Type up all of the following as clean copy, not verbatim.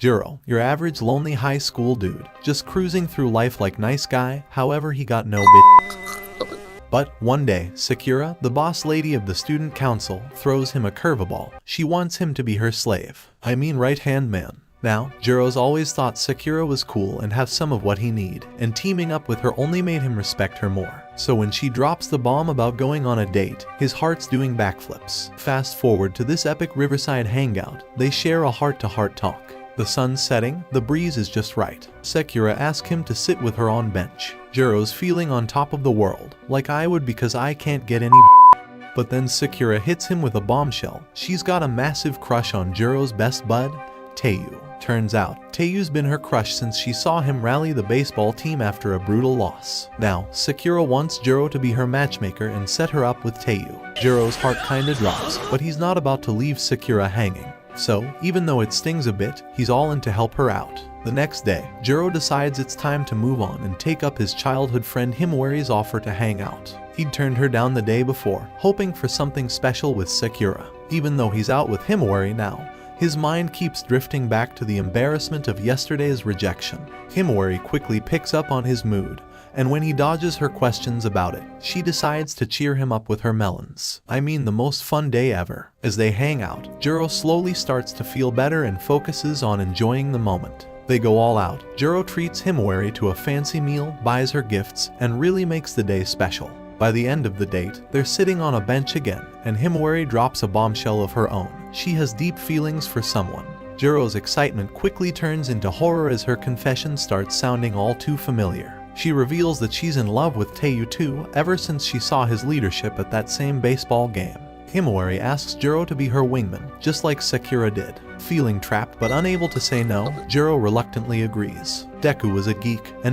Jouro, your average lonely high school dude, just cruising through life like nice guy, however he got no bitch. But one day, Sakura, the boss lady of the student council, throws him a curveball. She wants him to be her slave. I mean right-hand man. Now, Jouro's always thought Sakura was cool and have some of what he need, and teaming up with her only made him respect her more. So when she drops the bomb about going on a date, his heart's doing backflips. Fast forward to this epic riverside hangout, they share a heart-to-heart talk. The sun's setting, the breeze is just right. Sakura asks him to sit with her on bench. Jouro's feeling on top of the world, like I would because I can't get any But then Sakura hits him with a bombshell. She's got a massive crush on Jouro's best bud, Taiyou. Turns out, Taiyou's been her crush since she saw him rally the baseball team after a brutal loss. Now, Sakura wants Jouro to be her matchmaker and set her up with Taiyou. Jouro's heart kinda drops, but he's not about to leave Sakura hanging. So, even though it stings a bit, he's all in to help her out. The next day, Jouro decides it's time to move on and take up his childhood friend Himawari's offer to hang out. He'd turned her down the day before, hoping for something special with Sakura. Even though he's out with Himawari now, his mind keeps drifting back to the embarrassment of yesterday's rejection. Himawari quickly picks up on his mood, and when he dodges her questions about it, she decides to cheer him up with her melons. I mean the most fun day ever. As they hang out, Jouro slowly starts to feel better and focuses on enjoying the moment. They go all out. Jouro treats Himawari to a fancy meal, buys her gifts, and really makes the day special. By the end of the date, they're sitting on a bench again, and Himawari drops a bombshell of her own. She has deep feelings for someone. Jouro's excitement quickly turns into horror as her confession starts sounding all too familiar. She reveals that she's in love with Taiyou too, ever since she saw his leadership at that same baseball game. Himawari asks Jouro to be her wingman, just like Sakura did. Feeling trapped but unable to say no, Jouro reluctantly agrees. Deku was a geek, and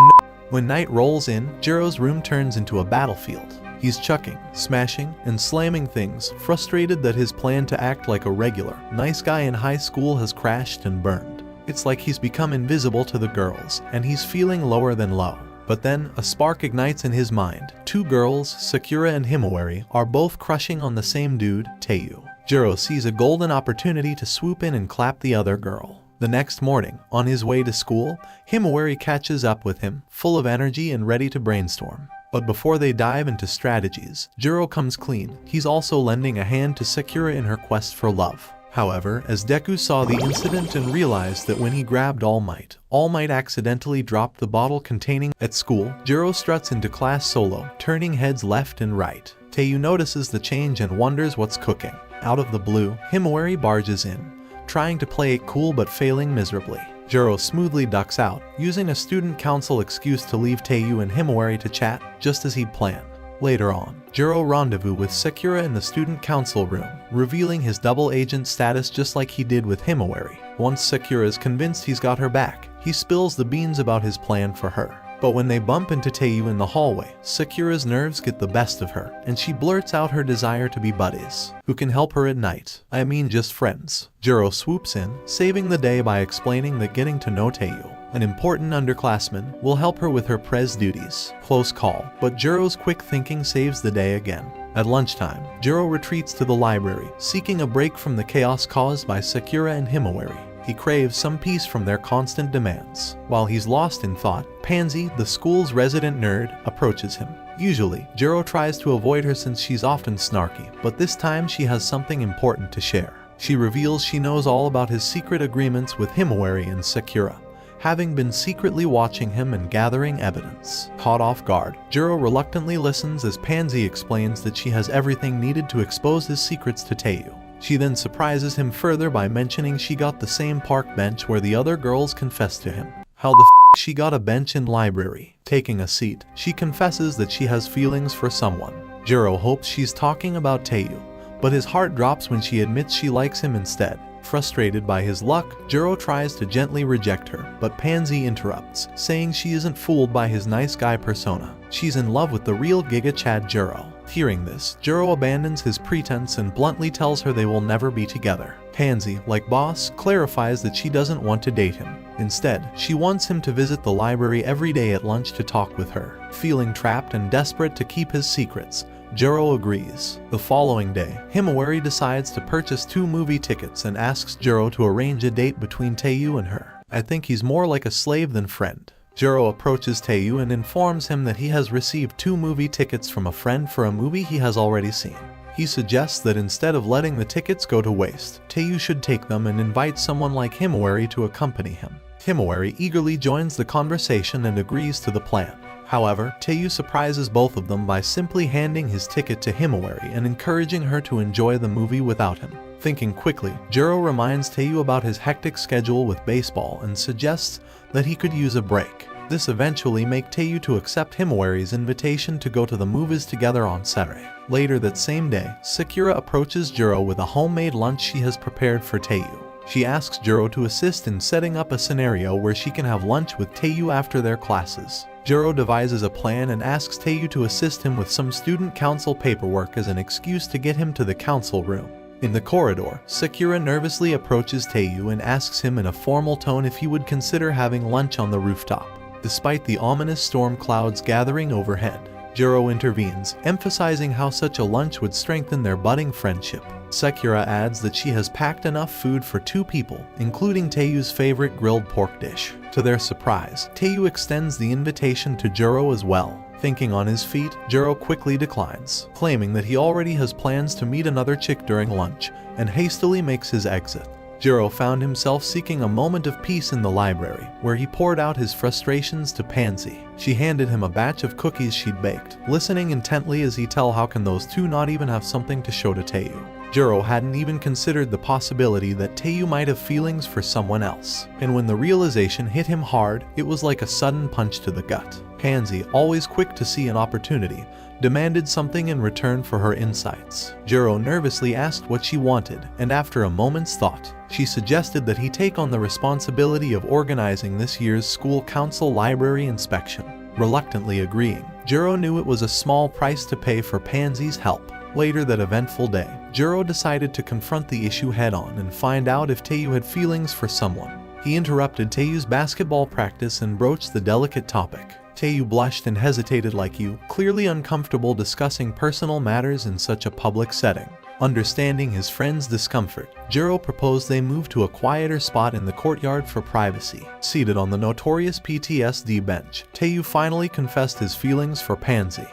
when night rolls in, Jouro's room turns into a battlefield. He's chucking, smashing, and slamming things, frustrated that his plan to act like a regular, nice guy in high school has crashed and burned. It's like he's become invisible to the girls, and he's feeling lower than low. But then, a spark ignites in his mind. Two girls, Sakura and Himawari, are both crushing on the same dude, Taiyou. Jouro sees a golden opportunity to swoop in and clap the other girl. The next morning, on his way to school, Himawari catches up with him, full of energy and ready to brainstorm. But before they dive into strategies, Jouro comes clean. He's also lending a hand to Sakura in her quest for love. However, as Deku saw the incident and realized that when he grabbed All Might accidentally dropped the bottle containing. At school, Jouro struts into class solo, turning heads left and right. Taiyou notices the change and wonders what's cooking. Out of the blue, Himawari barges in, trying to play it cool but failing miserably. Jouro smoothly ducks out, using a student council excuse to leave Taiyou and Himawari to chat, just as he'd planned. Later on, Jouro rendezvous with Sakura in the student council room, revealing his double agent status just like he did with Himawari. Once Sakura is convinced he's got her back, he spills the beans about his plan for her. But when they bump into Taiyou in the hallway, Sakura's nerves get the best of her, and she blurts out her desire to be buddies. Who can help her at night? I mean just friends. Jouro swoops in, saving the day by explaining that getting to know Taiyou, an important underclassman, will help her with her prez duties. Close call, but Jouro's quick thinking saves the day again. At lunchtime, Jouro retreats to the library, seeking a break from the chaos caused by Sakura and Himawari. He craves some peace from their constant demands. While he's lost in thought, Pansy, the school's resident nerd, approaches him. Usually, Jouro tries to avoid her since she's often snarky, but this time she has something important to share. She reveals she knows all about his secret agreements with Himawari and Sakura, having been secretly watching him and gathering evidence. Caught off guard, Jouro reluctantly listens as Pansy explains that she has everything needed to expose his secrets to Taiyou. She then surprises him further by mentioning she got the same park bench where the other girls confessed to him. How the she got a bench in library. Taking a seat, she confesses that she has feelings for someone. Jouro hopes she's talking about Taiyou, but his heart drops when she admits she likes him instead. Frustrated by his luck, Jouro tries to gently reject her, but Pansy interrupts, saying she isn't fooled by his nice guy persona. She's in love with the real Giga Chad Jouro. Hearing this, Jouro abandons his pretense and bluntly tells her they will never be together. Pansy, like boss, clarifies that she doesn't want to date him. Instead, she wants him to visit the library every day at lunch to talk with her. Feeling trapped and desperate to keep his secrets, Jouro agrees. The following day, Himawari decides to purchase 2 movie tickets and asks Jouro to arrange a date between Taiyou and her. I think he's more like a slave than friend. Jouro approaches Taiyou and informs him that he has received 2 movie tickets from a friend for a movie he has already seen. He suggests that instead of letting the tickets go to waste, Taiyou should take them and invite someone like Himawari to accompany him. Himawari eagerly joins the conversation and agrees to the plan. However, Taiyou surprises both of them by simply handing his ticket to Himawari and encouraging her to enjoy the movie without him. Thinking quickly, Jouro reminds Taiyou about his hectic schedule with baseball and suggests that he could use a break. This eventually makes Taiyou to accept Himawari's invitation to go to the movies together on Saturday. Later that same day, Sakura approaches Jouro with a homemade lunch she has prepared for Taiyou. She asks Jouro to assist in setting up a scenario where she can have lunch with Taiyou after their classes. Jouro devises a plan and asks Taiyou to assist him with some student council paperwork as an excuse to get him to the council room. In the corridor, Sakura nervously approaches Taiyou and asks him in a formal tone if he would consider having lunch on the rooftop. Despite the ominous storm clouds gathering overhead, Jouro intervenes, emphasizing how such a lunch would strengthen their budding friendship. Sakura adds that she has packed enough food for 2 people, including Taiyou's favorite grilled pork dish. To their surprise, Taiyou extends the invitation to Jouro as well. Thinking on his feet, Jouro quickly declines, claiming that he already has plans to meet another chick during lunch, and hastily makes his exit. Jouro found himself seeking a moment of peace in the library, where he poured out his frustrations to Pansy. She handed him a batch of cookies she'd baked, listening intently as he tells how can those 2 not even have something to show to Taiyou. Jouro hadn't even considered the possibility that Taiyou might have feelings for someone else, and when the realization hit him hard, it was like a sudden punch to the gut. Pansy, always quick to see an opportunity, demanded something in return for her insights. Jouro nervously asked what she wanted, and after a moment's thought, she suggested that he take on the responsibility of organizing this year's school council library inspection. Reluctantly agreeing, Jouro knew it was a small price to pay for Pansy's help. Later that eventful day, Jouro decided to confront the issue head-on and find out if Taiyou had feelings for someone. He interrupted Taiyou's basketball practice and broached the delicate topic. Taiyou blushed and hesitated like you, clearly uncomfortable discussing personal matters in such a public setting. Understanding his friend's discomfort, Jouro proposed they move to a quieter spot in the courtyard for privacy. Seated on the notorious PTSD bench, Taiyou finally confessed his feelings for Pansy.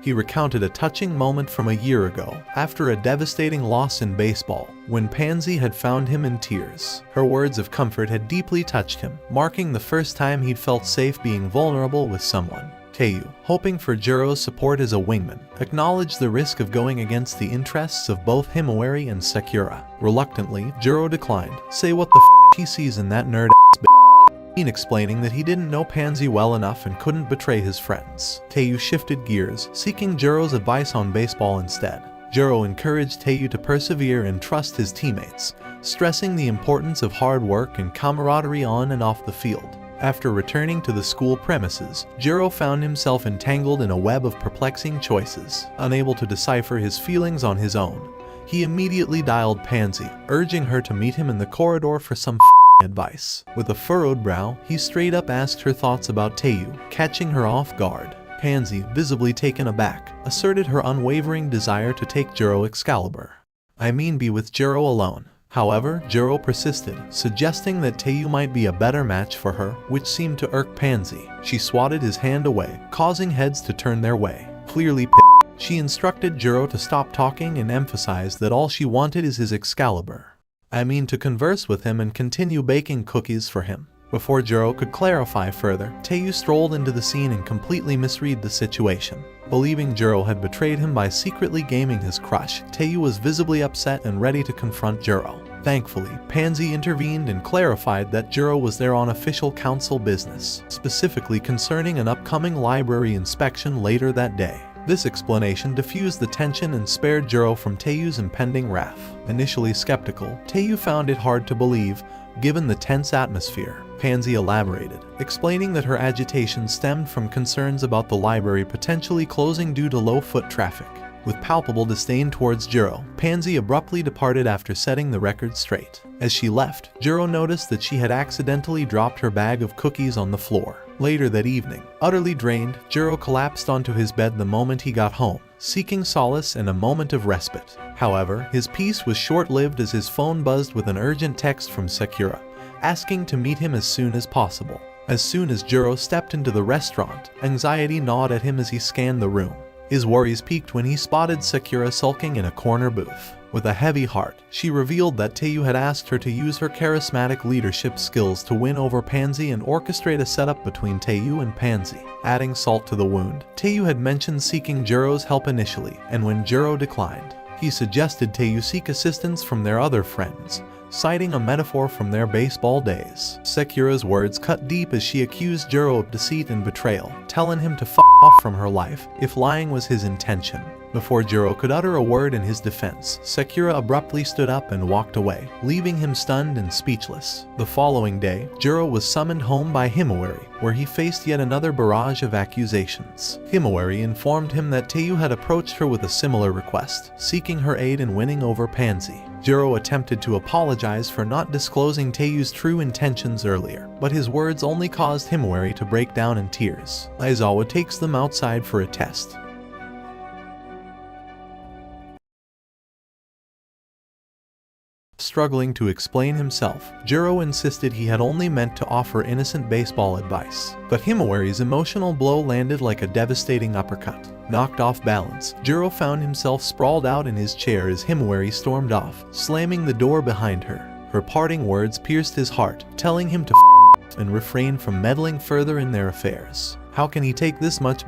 He recounted a touching moment from a year ago, after a devastating loss in baseball, when Pansy had found him in tears. Her words of comfort had deeply touched him, marking the first time he'd felt safe being vulnerable with someone. Taiyou, hoping for Jouro's support as a wingman, acknowledged the risk of going against the interests of both Himawari and Sakura. Reluctantly, Jouro declined. Say what the f he sees in that nerd-ass bitch. Explaining that he didn't know Pansy well enough and couldn't betray his friends. Taiyou shifted gears, seeking Jouro's advice on baseball instead. Jouro encouraged Taiyou to persevere and trust his teammates, stressing the importance of hard work and camaraderie on and off the field. After returning to the school premises, Jouro found himself entangled in a web of perplexing choices. Unable to decipher his feelings on his own, he immediately dialed Pansy, urging her to meet him in the corridor for some advice. With a furrowed brow, he straight up asked her thoughts about Taiyou, catching her off guard. Pansy, visibly taken aback, asserted her unwavering desire to take Jouro Excalibur. I mean be with Jouro alone. However, Jouro persisted, suggesting that Taiyou might be a better match for her, which seemed to irk Pansy. She swatted his hand away, causing heads to turn their way. Clearly pissed, she instructed Jouro to stop talking and emphasized that all she wanted is his Excalibur. I mean to converse with him and continue baking cookies for him. Before Jouro could clarify further, Taiyou strolled into the scene and completely misread the situation. Believing Jouro had betrayed him by secretly gaming his crush, Taiyou was visibly upset and ready to confront Jouro. Thankfully, Pansy intervened and clarified that Jouro was there on official council business, specifically concerning an upcoming library inspection later that day. This explanation diffused the tension and spared Jouro from Taiyou's impending wrath. Initially skeptical, Taiyou found it hard to believe, given the tense atmosphere. Pansy elaborated, explaining that her agitation stemmed from concerns about the library potentially closing due to low foot traffic. With palpable disdain towards Jouro, Pansy abruptly departed after setting the record straight. As she left, Jouro noticed that she had accidentally dropped her bag of cookies on the floor. Later that evening, utterly drained, Jouro collapsed onto his bed the moment he got home, seeking solace and a moment of respite. However, his peace was short-lived as his phone buzzed with an urgent text from Sakura, asking to meet him as soon as possible. As soon as Jouro stepped into the restaurant, anxiety gnawed at him as he scanned the room. His worries peaked when he spotted Sakura sulking in a corner booth. With a heavy heart, she revealed that Taiyou had asked her to use her charismatic leadership skills to win over Pansy and orchestrate a setup between Taiyou and Pansy. Adding salt to the wound, Taiyou had mentioned seeking Jouro's help initially, and when Jouro declined, he suggested Taiyou seek assistance from their other friends, citing a metaphor from their baseball days. Sakura's words cut deep as she accused Jouro of deceit and betrayal, telling him to f off from her life if lying was his intention. Before Jouro could utter a word in his defense, Sakura abruptly stood up and walked away, leaving him stunned and speechless. The following day, Jouro was summoned home by Himawari, where he faced yet another barrage of accusations. Himawari informed him that Taiyou had approached her with a similar request, seeking her aid in winning over Pansy. Jouro attempted to apologize for not disclosing Taiyou's true intentions earlier, but his words only caused Himawari to break down in tears. Aizawa takes them outside for a test. Struggling to explain himself, Jouro insisted he had only meant to offer innocent baseball advice. But Himawari's emotional blow landed like a devastating uppercut. Knocked off balance, Jouro found himself sprawled out in his chair as Himawari stormed off, slamming the door behind her. Her parting words pierced his heart, telling him to and refrain from meddling further in their affairs. How can he take this much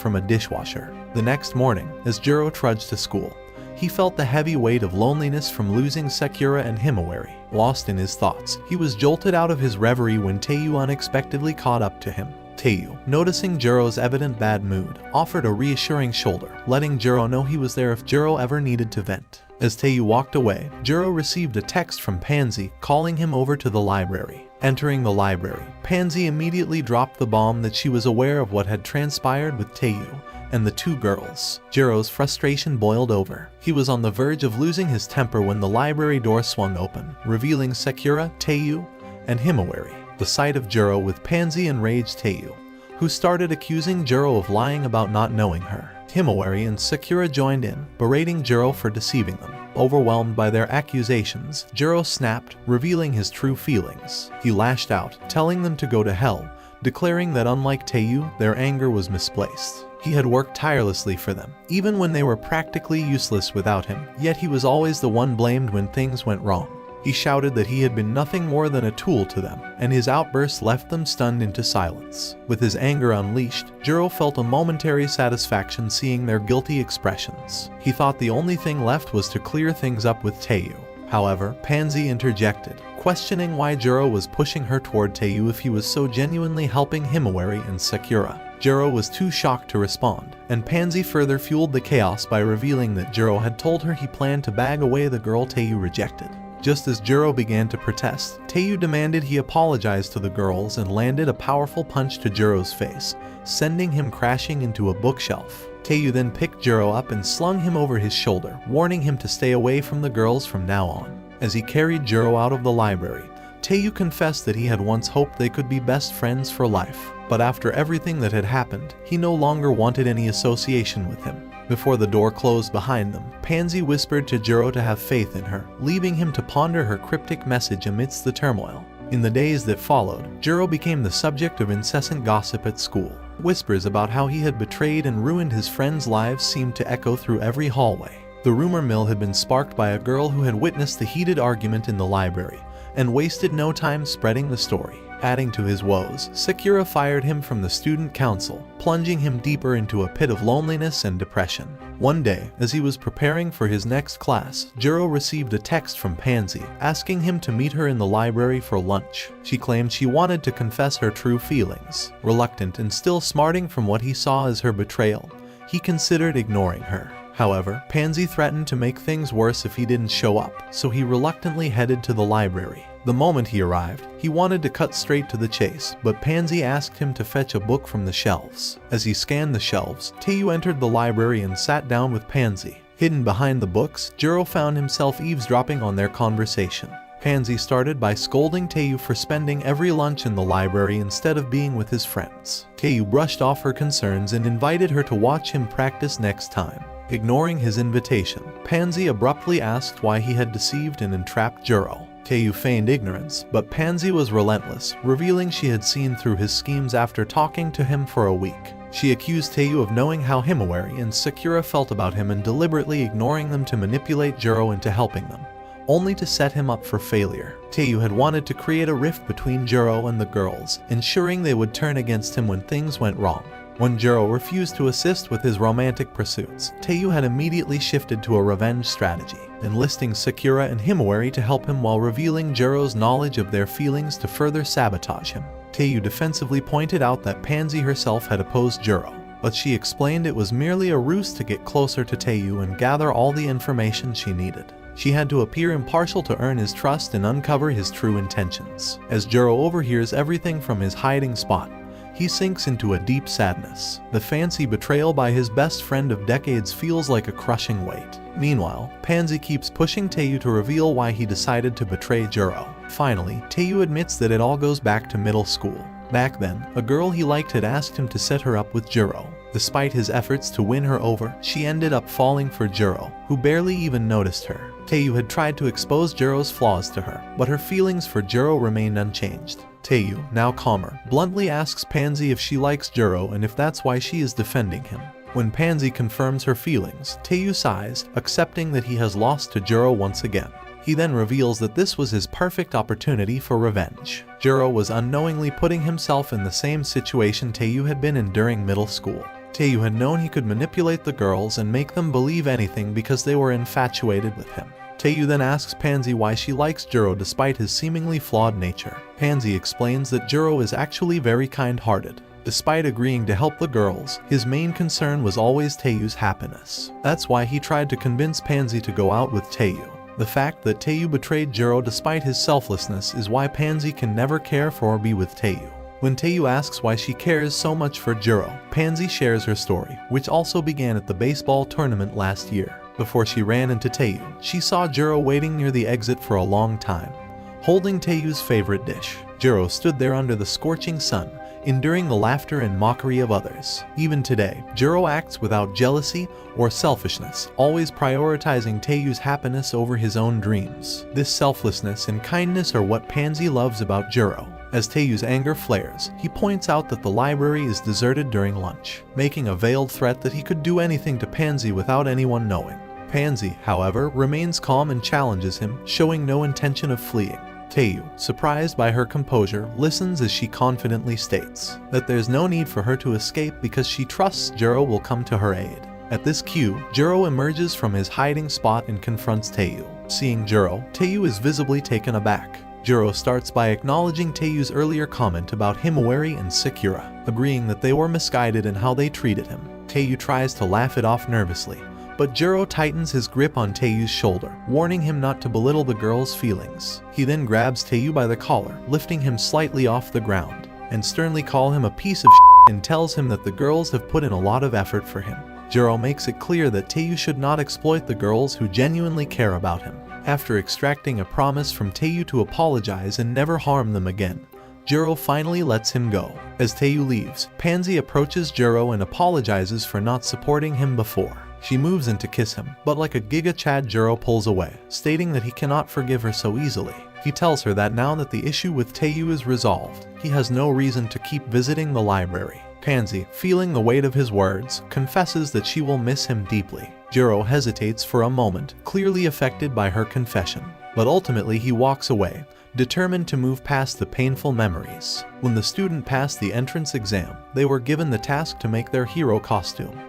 from a dishwasher? The next morning, as Jouro trudged to school, he felt the heavy weight of loneliness from losing Sakura and Himawari. Lost in his thoughts, he was jolted out of his reverie when Taiyou unexpectedly caught up to him. Taiyou, noticing Jouro's evident bad mood, offered a reassuring shoulder, letting Jouro know he was there if Jouro ever needed to vent. As Taiyou walked away, Jouro received a text from Pansy calling him over to the library. Entering the library, Pansy immediately dropped the bomb that she was aware of what had transpired with Taiyou and the two girls. Jouro's frustration boiled over. He was on the verge of losing his temper when the library door swung open, revealing Sakura, Taiyou, and Himawari. The sight of Jouro with Pansy enraged Taiyou, who started accusing Jouro of lying about not knowing her. Himawari and Sakura joined in, berating Jouro for deceiving them. Overwhelmed by their accusations, Jouro snapped, revealing his true feelings. He lashed out, telling them to go to hell, declaring that unlike Taiyou, their anger was misplaced. He had worked tirelessly for them, even when they were practically useless without him, yet he was always the one blamed when things went wrong. He shouted that he had been nothing more than a tool to them, and his outburst left them stunned into silence. With his anger unleashed, Jouro felt a momentary satisfaction seeing their guilty expressions. He thought the only thing left was to clear things up with Taiyou. However, Pansy interjected, questioning why Jouro was pushing her toward Taiyou if he was so genuinely helping Himawari and Sakura. Jouro was too shocked to respond, and Pansy further fueled the chaos by revealing that Jouro had told her he planned to bag away the girl Taiyou rejected. Just as Jouro began to protest, Taiyou demanded he apologize to the girls and landed a powerful punch to Jouro's face, sending him crashing into a bookshelf. Taiyou then picked Jouro up and slung him over his shoulder, warning him to stay away from the girls from now on. As he carried Jouro out of the library, Taiyou confessed that he had once hoped they could be best friends for life. But after everything that had happened, he no longer wanted any association with him. Before the door closed behind them, Pansy whispered to Jouro to have faith in her, leaving him to ponder her cryptic message amidst the turmoil. In the days that followed, Jouro became the subject of incessant gossip at school. Whispers about how he had betrayed and ruined his friends' lives seemed to echo through every hallway. The rumor mill had been sparked by a girl who had witnessed the heated argument in the library, and wasted no time spreading the story. Adding to his woes, Sakura fired him from the student council, plunging him deeper into a pit of loneliness and depression. One day, as he was preparing for his next class, Jouro received a text from Pansy, asking him to meet her in the library for lunch. She claimed she wanted to confess her true feelings. Reluctant and still smarting from what he saw as her betrayal, he considered ignoring her. However, Pansy threatened to make things worse if he didn't show up, so he reluctantly headed to the library. The moment he arrived, he wanted to cut straight to the chase, but Pansy asked him to fetch a book from the shelves. As he scanned the shelves, Taiyou entered the library and sat down with Pansy. Hidden behind the books, Jouro found himself eavesdropping on their conversation. Pansy started by scolding Taiyou for spending every lunch in the library instead of being with his friends. Taiyou brushed off her concerns and invited her to watch him practice next time. Ignoring his invitation, Pansy abruptly asked why he had deceived and entrapped Jouro. Taiyou feigned ignorance, but Pansy was relentless, revealing she had seen through his schemes after talking to him for a week. She accused Taiyou of knowing how Himawari and Sakura felt about him and deliberately ignoring them to manipulate Jouro into helping them, only to set him up for failure. Taiyou had wanted to create a rift between Jouro and the girls, ensuring they would turn against him when things went wrong. When Jouro refused to assist with his romantic pursuits, Taiyou had immediately shifted to a revenge strategy, enlisting Sakura and Himawari to help him while revealing Juro's knowledge of their feelings to further sabotage him. Taiyou defensively pointed out that Pansy herself had opposed Jouro, but she explained it was merely a ruse to get closer to Taiyou and gather all the information she needed. She had to appear impartial to earn his trust and uncover his true intentions. As Jouro overhears everything from his hiding spot, he sinks into a deep sadness. The fancy betrayal by his best friend of decades feels like a crushing weight. Meanwhile, Pansy keeps pushing Taiyou to reveal why he decided to betray Jouro. Finally, Taiyou admits that it all goes back to middle school. Back then, a girl he liked had asked him to set her up with Jouro. Despite his efforts to win her over, she ended up falling for Jouro, who barely even noticed her. Taiyou had tried to expose Juro's flaws to her, but her feelings for Jouro remained unchanged. Taiyou, now calmer, bluntly asks Pansy if she likes Jouro and if that's why she is defending him. When Pansy confirms her feelings, Taiyou sighs, accepting that he has lost to Jouro once again. He then reveals that this was his perfect opportunity for revenge. Jouro was unknowingly putting himself in the same situation Taiyou had been in during middle school. Taiyou had known he could manipulate the girls and make them believe anything because they were infatuated with him. Taiyou then asks Pansy why she likes Jouro despite his seemingly flawed nature. Pansy explains that Jouro is actually very kind-hearted. Despite agreeing to help the girls, his main concern was always Taiyou's happiness. That's why he tried to convince Pansy to go out with Taiyou. The fact that Taiyou betrayed Jouro despite his selflessness is why Pansy can never care for or be with Taiyou. When Taiyou asks why she cares so much for Jouro, Pansy shares her story, which also began at the baseball tournament last year. Before she ran into Taiyou, she saw Jouro waiting near the exit for a long time, holding Taiyou's favorite dish. Jouro stood there under the scorching sun, enduring the laughter and mockery of others. Even today, Jouro acts without jealousy or selfishness, always prioritizing Taiyou's happiness over his own dreams. This selflessness and kindness are what Pansy loves about Jouro. As Taiyou's anger flares, he points out that the library is deserted during lunch, making a veiled threat that he could do anything to Pansy without anyone knowing. Pansy, however, remains calm and challenges him, showing no intention of fleeing. Taiyou, surprised by her composure, listens as she confidently states that there's no need for her to escape because she trusts Jouro will come to her aid. At this cue, Jouro emerges from his hiding spot and confronts Taiyou. Seeing Jouro, Taiyou is visibly taken aback. Jouro starts by acknowledging Taiyou's earlier comment about Himawari and Sakura, agreeing that they were misguided in how they treated him. Taiyou tries to laugh it off nervously, but Jouro tightens his grip on Taiyou's shoulder, warning him not to belittle the girl's feelings. He then grabs Taiyou by the collar, lifting him slightly off the ground, and sternly calls him a piece of shit and tells him that the girls have put in a lot of effort for him. Jouro makes it clear that Taiyou should not exploit the girls who genuinely care about him. After extracting a promise from Taiyou to apologize and never harm them again, Jouro finally lets him go. As Taiyou leaves, Pansy approaches Jouro and apologizes for not supporting him before. She moves in to kiss him, but like a Giga Chad, Jouro pulls away, stating that he cannot forgive her so easily. He tells her that now that the issue with Taiyou is resolved, he has no reason to keep visiting the library. Pansy, feeling the weight of his words, confesses that she will miss him deeply. Jouro hesitates for a moment, clearly affected by her confession, but ultimately he walks away, determined to move past the painful memories. When the student passed the entrance exam, they were given the task to make their hero costume.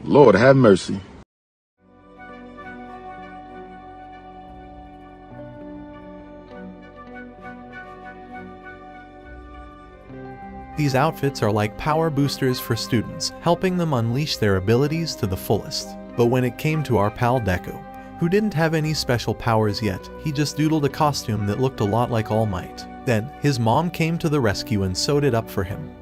Lord have mercy. These outfits are like power boosters for students, helping them unleash their abilities to the fullest. But when it came to our pal Deku, who didn't have any special powers yet, he just doodled a costume that looked a lot like All Might. Then, his mom came to the rescue and sewed it up for him.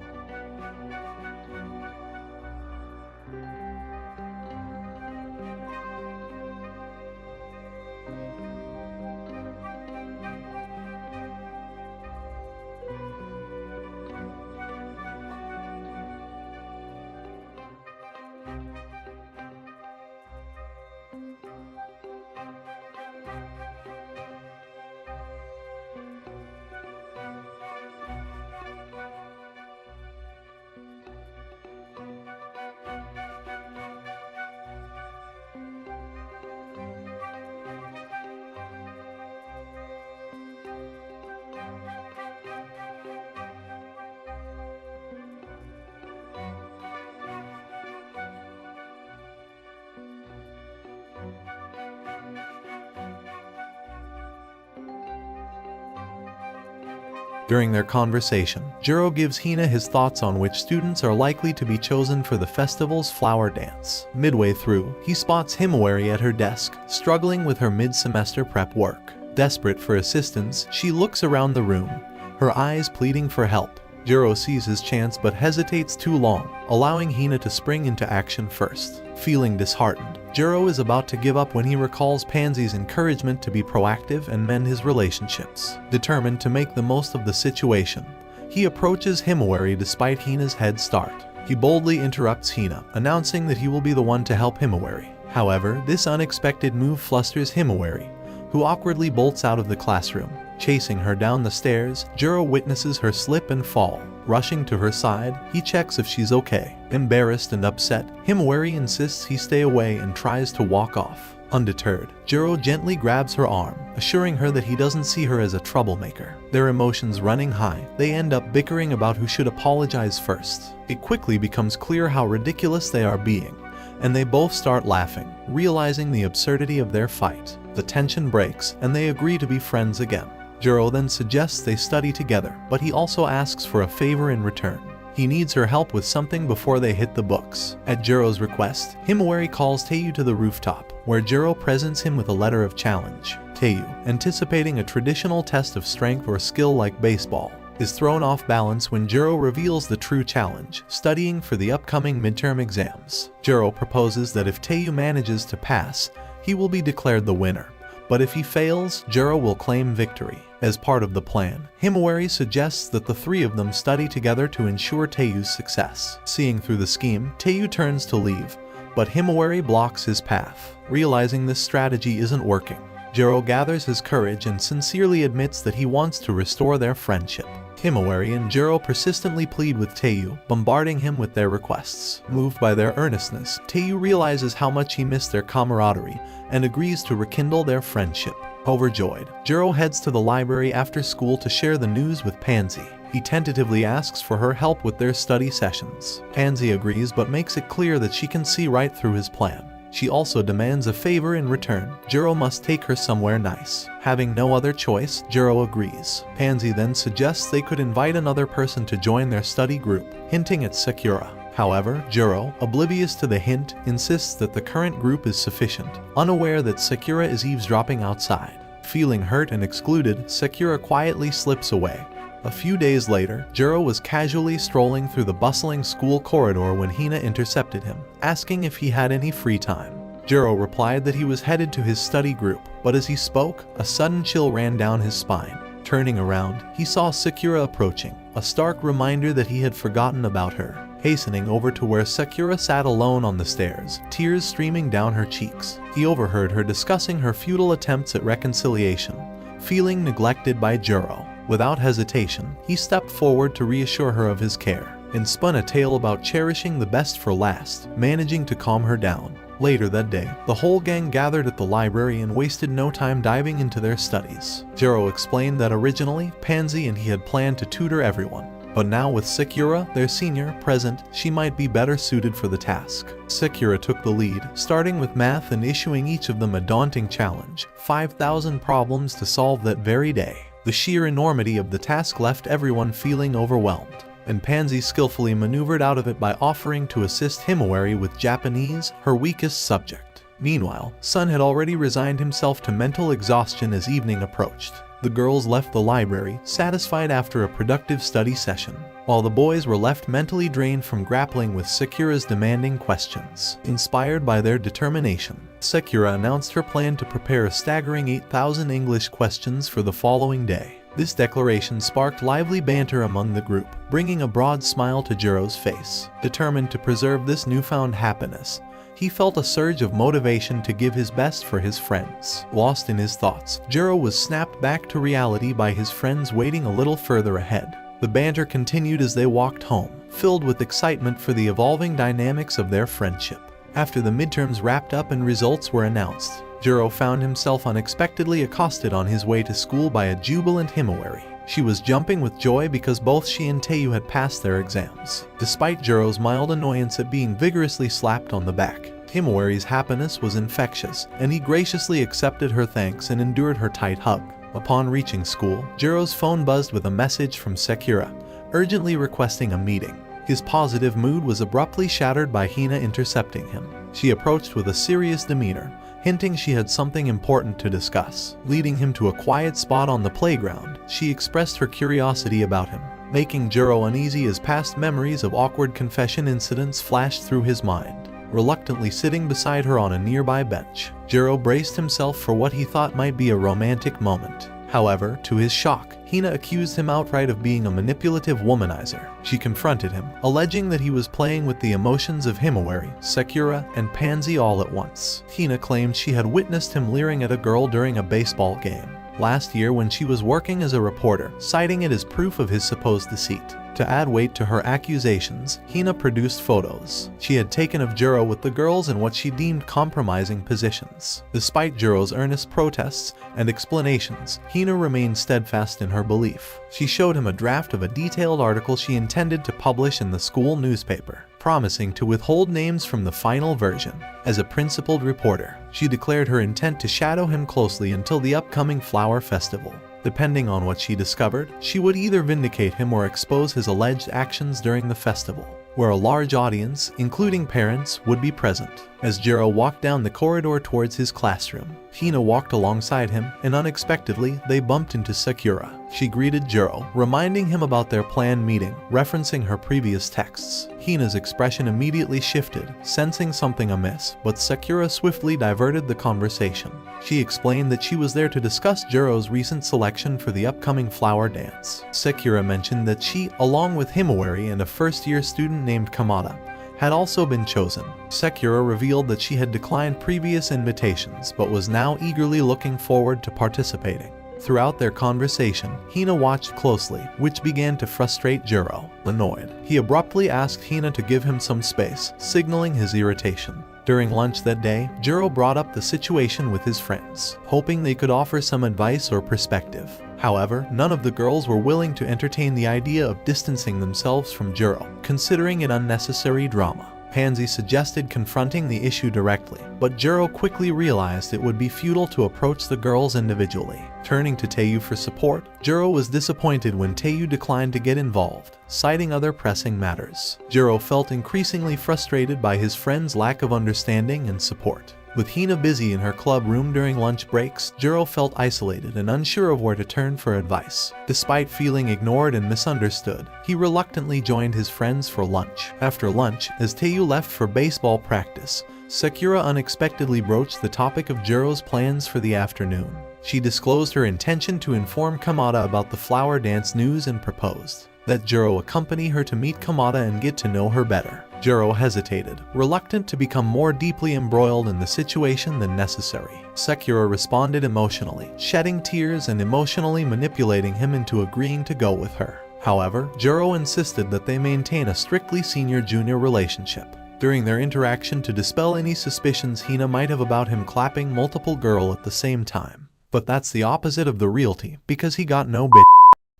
During their conversation, Jouro gives Hina his thoughts on which students are likely to be chosen for the festival's flower dance. Midway through, he spots Himawari at her desk, struggling with her mid-semester prep work. Desperate for assistance, she looks around the room, her eyes pleading for help. Jouro sees his chance but hesitates too long, allowing Hina to spring into action first. Feeling disheartened, Jouro is about to give up when he recalls Pansy's encouragement to be proactive and mend his relationships. Determined to make the most of the situation, he approaches Himawari despite Hina's head start. He boldly interrupts Hina, announcing that he will be the one to help Himawari. However, this unexpected move flusters Himawari, who awkwardly bolts out of the classroom. Chasing her down the stairs, Jouro witnesses her slip and fall. Rushing to her side, he checks if she's okay. Embarrassed and upset, Himawari insists he stay away and tries to walk off. Undeterred, Jouro gently grabs her arm, assuring her that he doesn't see her as a troublemaker. Their emotions running high, they end up bickering about who should apologize first. It quickly becomes clear how ridiculous they are being, and they both start laughing, realizing the absurdity of their fight. The tension breaks, and they agree to be friends again. Jouro then suggests they study together, but he also asks for a favor in return. He needs her help with something before they hit the books. At Juro's request, Himawari calls Taiyou to the rooftop, where Jouro presents him with a letter of challenge. Taiyou, anticipating a traditional test of strength or skill like baseball, is thrown off balance when Jouro reveals the true challenge, studying for the upcoming midterm exams. Jouro proposes that if Taiyou manages to pass, he will be declared the winner. But if he fails, Jouro will claim victory. As part of the plan, Himawari suggests that the three of them study together to ensure Taiyou's success. Seeing through the scheme, Taiyou turns to leave, but Himawari blocks his path. Realizing this strategy isn't working, Jouro gathers his courage and sincerely admits that he wants to restore their friendship. Himawari and Jouro persistently plead with Taiyou, bombarding him with their requests. Moved by their earnestness, Taiyou realizes how much he missed their camaraderie and agrees to rekindle their friendship. Overjoyed, Jouro heads to the library after school to share the news with Pansy. He tentatively asks for her help with their study sessions. Pansy agrees but makes it clear that she can see right through his plan. She also demands a favor in return. Jouro must take her somewhere nice. Having no other choice, Jouro agrees. Pansy then suggests they could invite another person to join their study group, hinting at Sakura. However, Jouro, oblivious to the hint, insists that the current group is sufficient, unaware that Sakura is eavesdropping outside. Feeling hurt and excluded, Sakura quietly slips away. A few days later, Jouro was casually strolling through the bustling school corridor when Hina intercepted him, asking if he had any free time. Jouro replied that he was headed to his study group, but as he spoke, a sudden chill ran down his spine. Turning around, he saw Sakura approaching, a stark reminder that he had forgotten about her. Hastening over to where Sakura sat alone on the stairs, tears streaming down her cheeks, he overheard her discussing her futile attempts at reconciliation. Feeling neglected by Jouro, without hesitation, he stepped forward to reassure her of his care, and spun a tale about cherishing the best for last, managing to calm her down. Later that day, the whole gang gathered at the library and wasted no time diving into their studies. Jouro explained that originally, Pansy and he had planned to tutor everyone, but now with Sakura, their senior, present, she might be better suited for the task. Sakura took the lead, starting with math and issuing each of them a daunting challenge, 5,000 problems to solve that very day. The sheer enormity of the task left everyone feeling overwhelmed. and Pansy skillfully maneuvered out of it by offering to assist Himawari with Japanese, her weakest subject. Meanwhile, Sun had already resigned himself to mental exhaustion as evening approached. The girls left the library, satisfied after a productive study session, while the boys were left mentally drained from grappling with Sakura's demanding questions. Inspired by their determination, Sakura announced her plan to prepare a staggering 8,000 English questions for the following day. This declaration sparked lively banter among the group, bringing a broad smile to Jouro's face. Determined to preserve this newfound happiness, he felt a surge of motivation to give his best for his friends. Lost in his thoughts, Jouro was snapped back to reality by his friends waiting a little further ahead. The banter continued as they walked home, filled with excitement for the evolving dynamics of their friendship. After the midterms wrapped up and results were announced, Jouro found himself unexpectedly accosted on his way to school by a jubilant Himawari. She was jumping with joy because both she and Taiyou had passed their exams. Despite Jouro's mild annoyance at being vigorously slapped on the back, Himawari's happiness was infectious, and he graciously accepted her thanks and endured her tight hug. Upon reaching school, Jouro's phone buzzed with a message from Sakura, urgently requesting a meeting. His positive mood was abruptly shattered by Hina intercepting him. She approached with a serious demeanor, hinting she had something important to discuss. Leading him to a quiet spot on the playground, she expressed her curiosity about him, making Jouro uneasy as past memories of awkward confession incidents flashed through his mind. Reluctantly sitting beside her on a nearby bench, Jouro braced himself for what he thought might be a romantic moment. However, to his shock, Hina accused him outright of being a manipulative womanizer. She confronted him, alleging that he was playing with the emotions of Himawari, Sakura, and Pansy all at once. Hina claimed she had witnessed him leering at a girl during a baseball game last year when she was working as a reporter, citing it as proof of his supposed deceit. To add weight to her accusations, Hina produced photos she had taken of Jouro with the girls in what she deemed compromising positions. Despite Jouro's earnest protests and explanations, Hina remained steadfast in her belief. She showed him a draft of a detailed article she intended to publish in the school newspaper, promising to withhold names from the final version. As a principled reporter, she declared her intent to shadow him closely until the upcoming flower festival. Depending on what she discovered, she would either vindicate him or expose his alleged actions during the festival, where a large audience, including parents, would be present. As Jouro walked down the corridor towards his classroom, Hina walked alongside him, and unexpectedly, they bumped into Sakura. She greeted Jouro, reminding him about their planned meeting, referencing her previous texts. Hina's expression immediately shifted, sensing something amiss, but Sakura swiftly diverted the conversation. She explained that she was there to discuss Jouro's recent selection for the upcoming flower dance. Sakura mentioned that she, along with Himawari and a first-year student named Kamada, had also been chosen. Sakura revealed that she had declined previous invitations but was now eagerly looking forward to participating. Throughout their conversation, Hina watched closely, which began to frustrate Jouro. Annoyed, he abruptly asked Hina to give him some space, signaling his irritation. During lunch that day, Jouro brought up the situation with his friends, hoping they could offer some advice or perspective. However, none of the girls were willing to entertain the idea of distancing themselves from Jouro, considering it unnecessary drama. Pansy suggested confronting the issue directly, but Jouro quickly realized it would be futile to approach the girls individually. Turning to Taiyou for support, Jouro was disappointed when Taiyou declined to get involved, citing other pressing matters. Jouro felt increasingly frustrated by his friend's lack of understanding and support. With Hina busy in her club room during lunch breaks, Jouro felt isolated and unsure of where to turn for advice. Despite feeling ignored and misunderstood, he reluctantly joined his friends for lunch. After lunch, as Taiyou left for baseball practice, Sakura unexpectedly broached the topic of Jouro's plans for the afternoon. She disclosed her intention to inform Kamada about the flower dance news and proposed that Jouro accompany her to meet Kamada and get to know her better. Jouro hesitated, reluctant to become more deeply embroiled in the situation than necessary. Sakura responded emotionally, shedding tears and emotionally manipulating him into agreeing to go with her. However, Jouro insisted that they maintain a strictly senior-junior relationship. During their interaction, to dispel any suspicions Hina might have about him clapping multiple girls at the same time. But that's the opposite of the reality, because he got no bitch.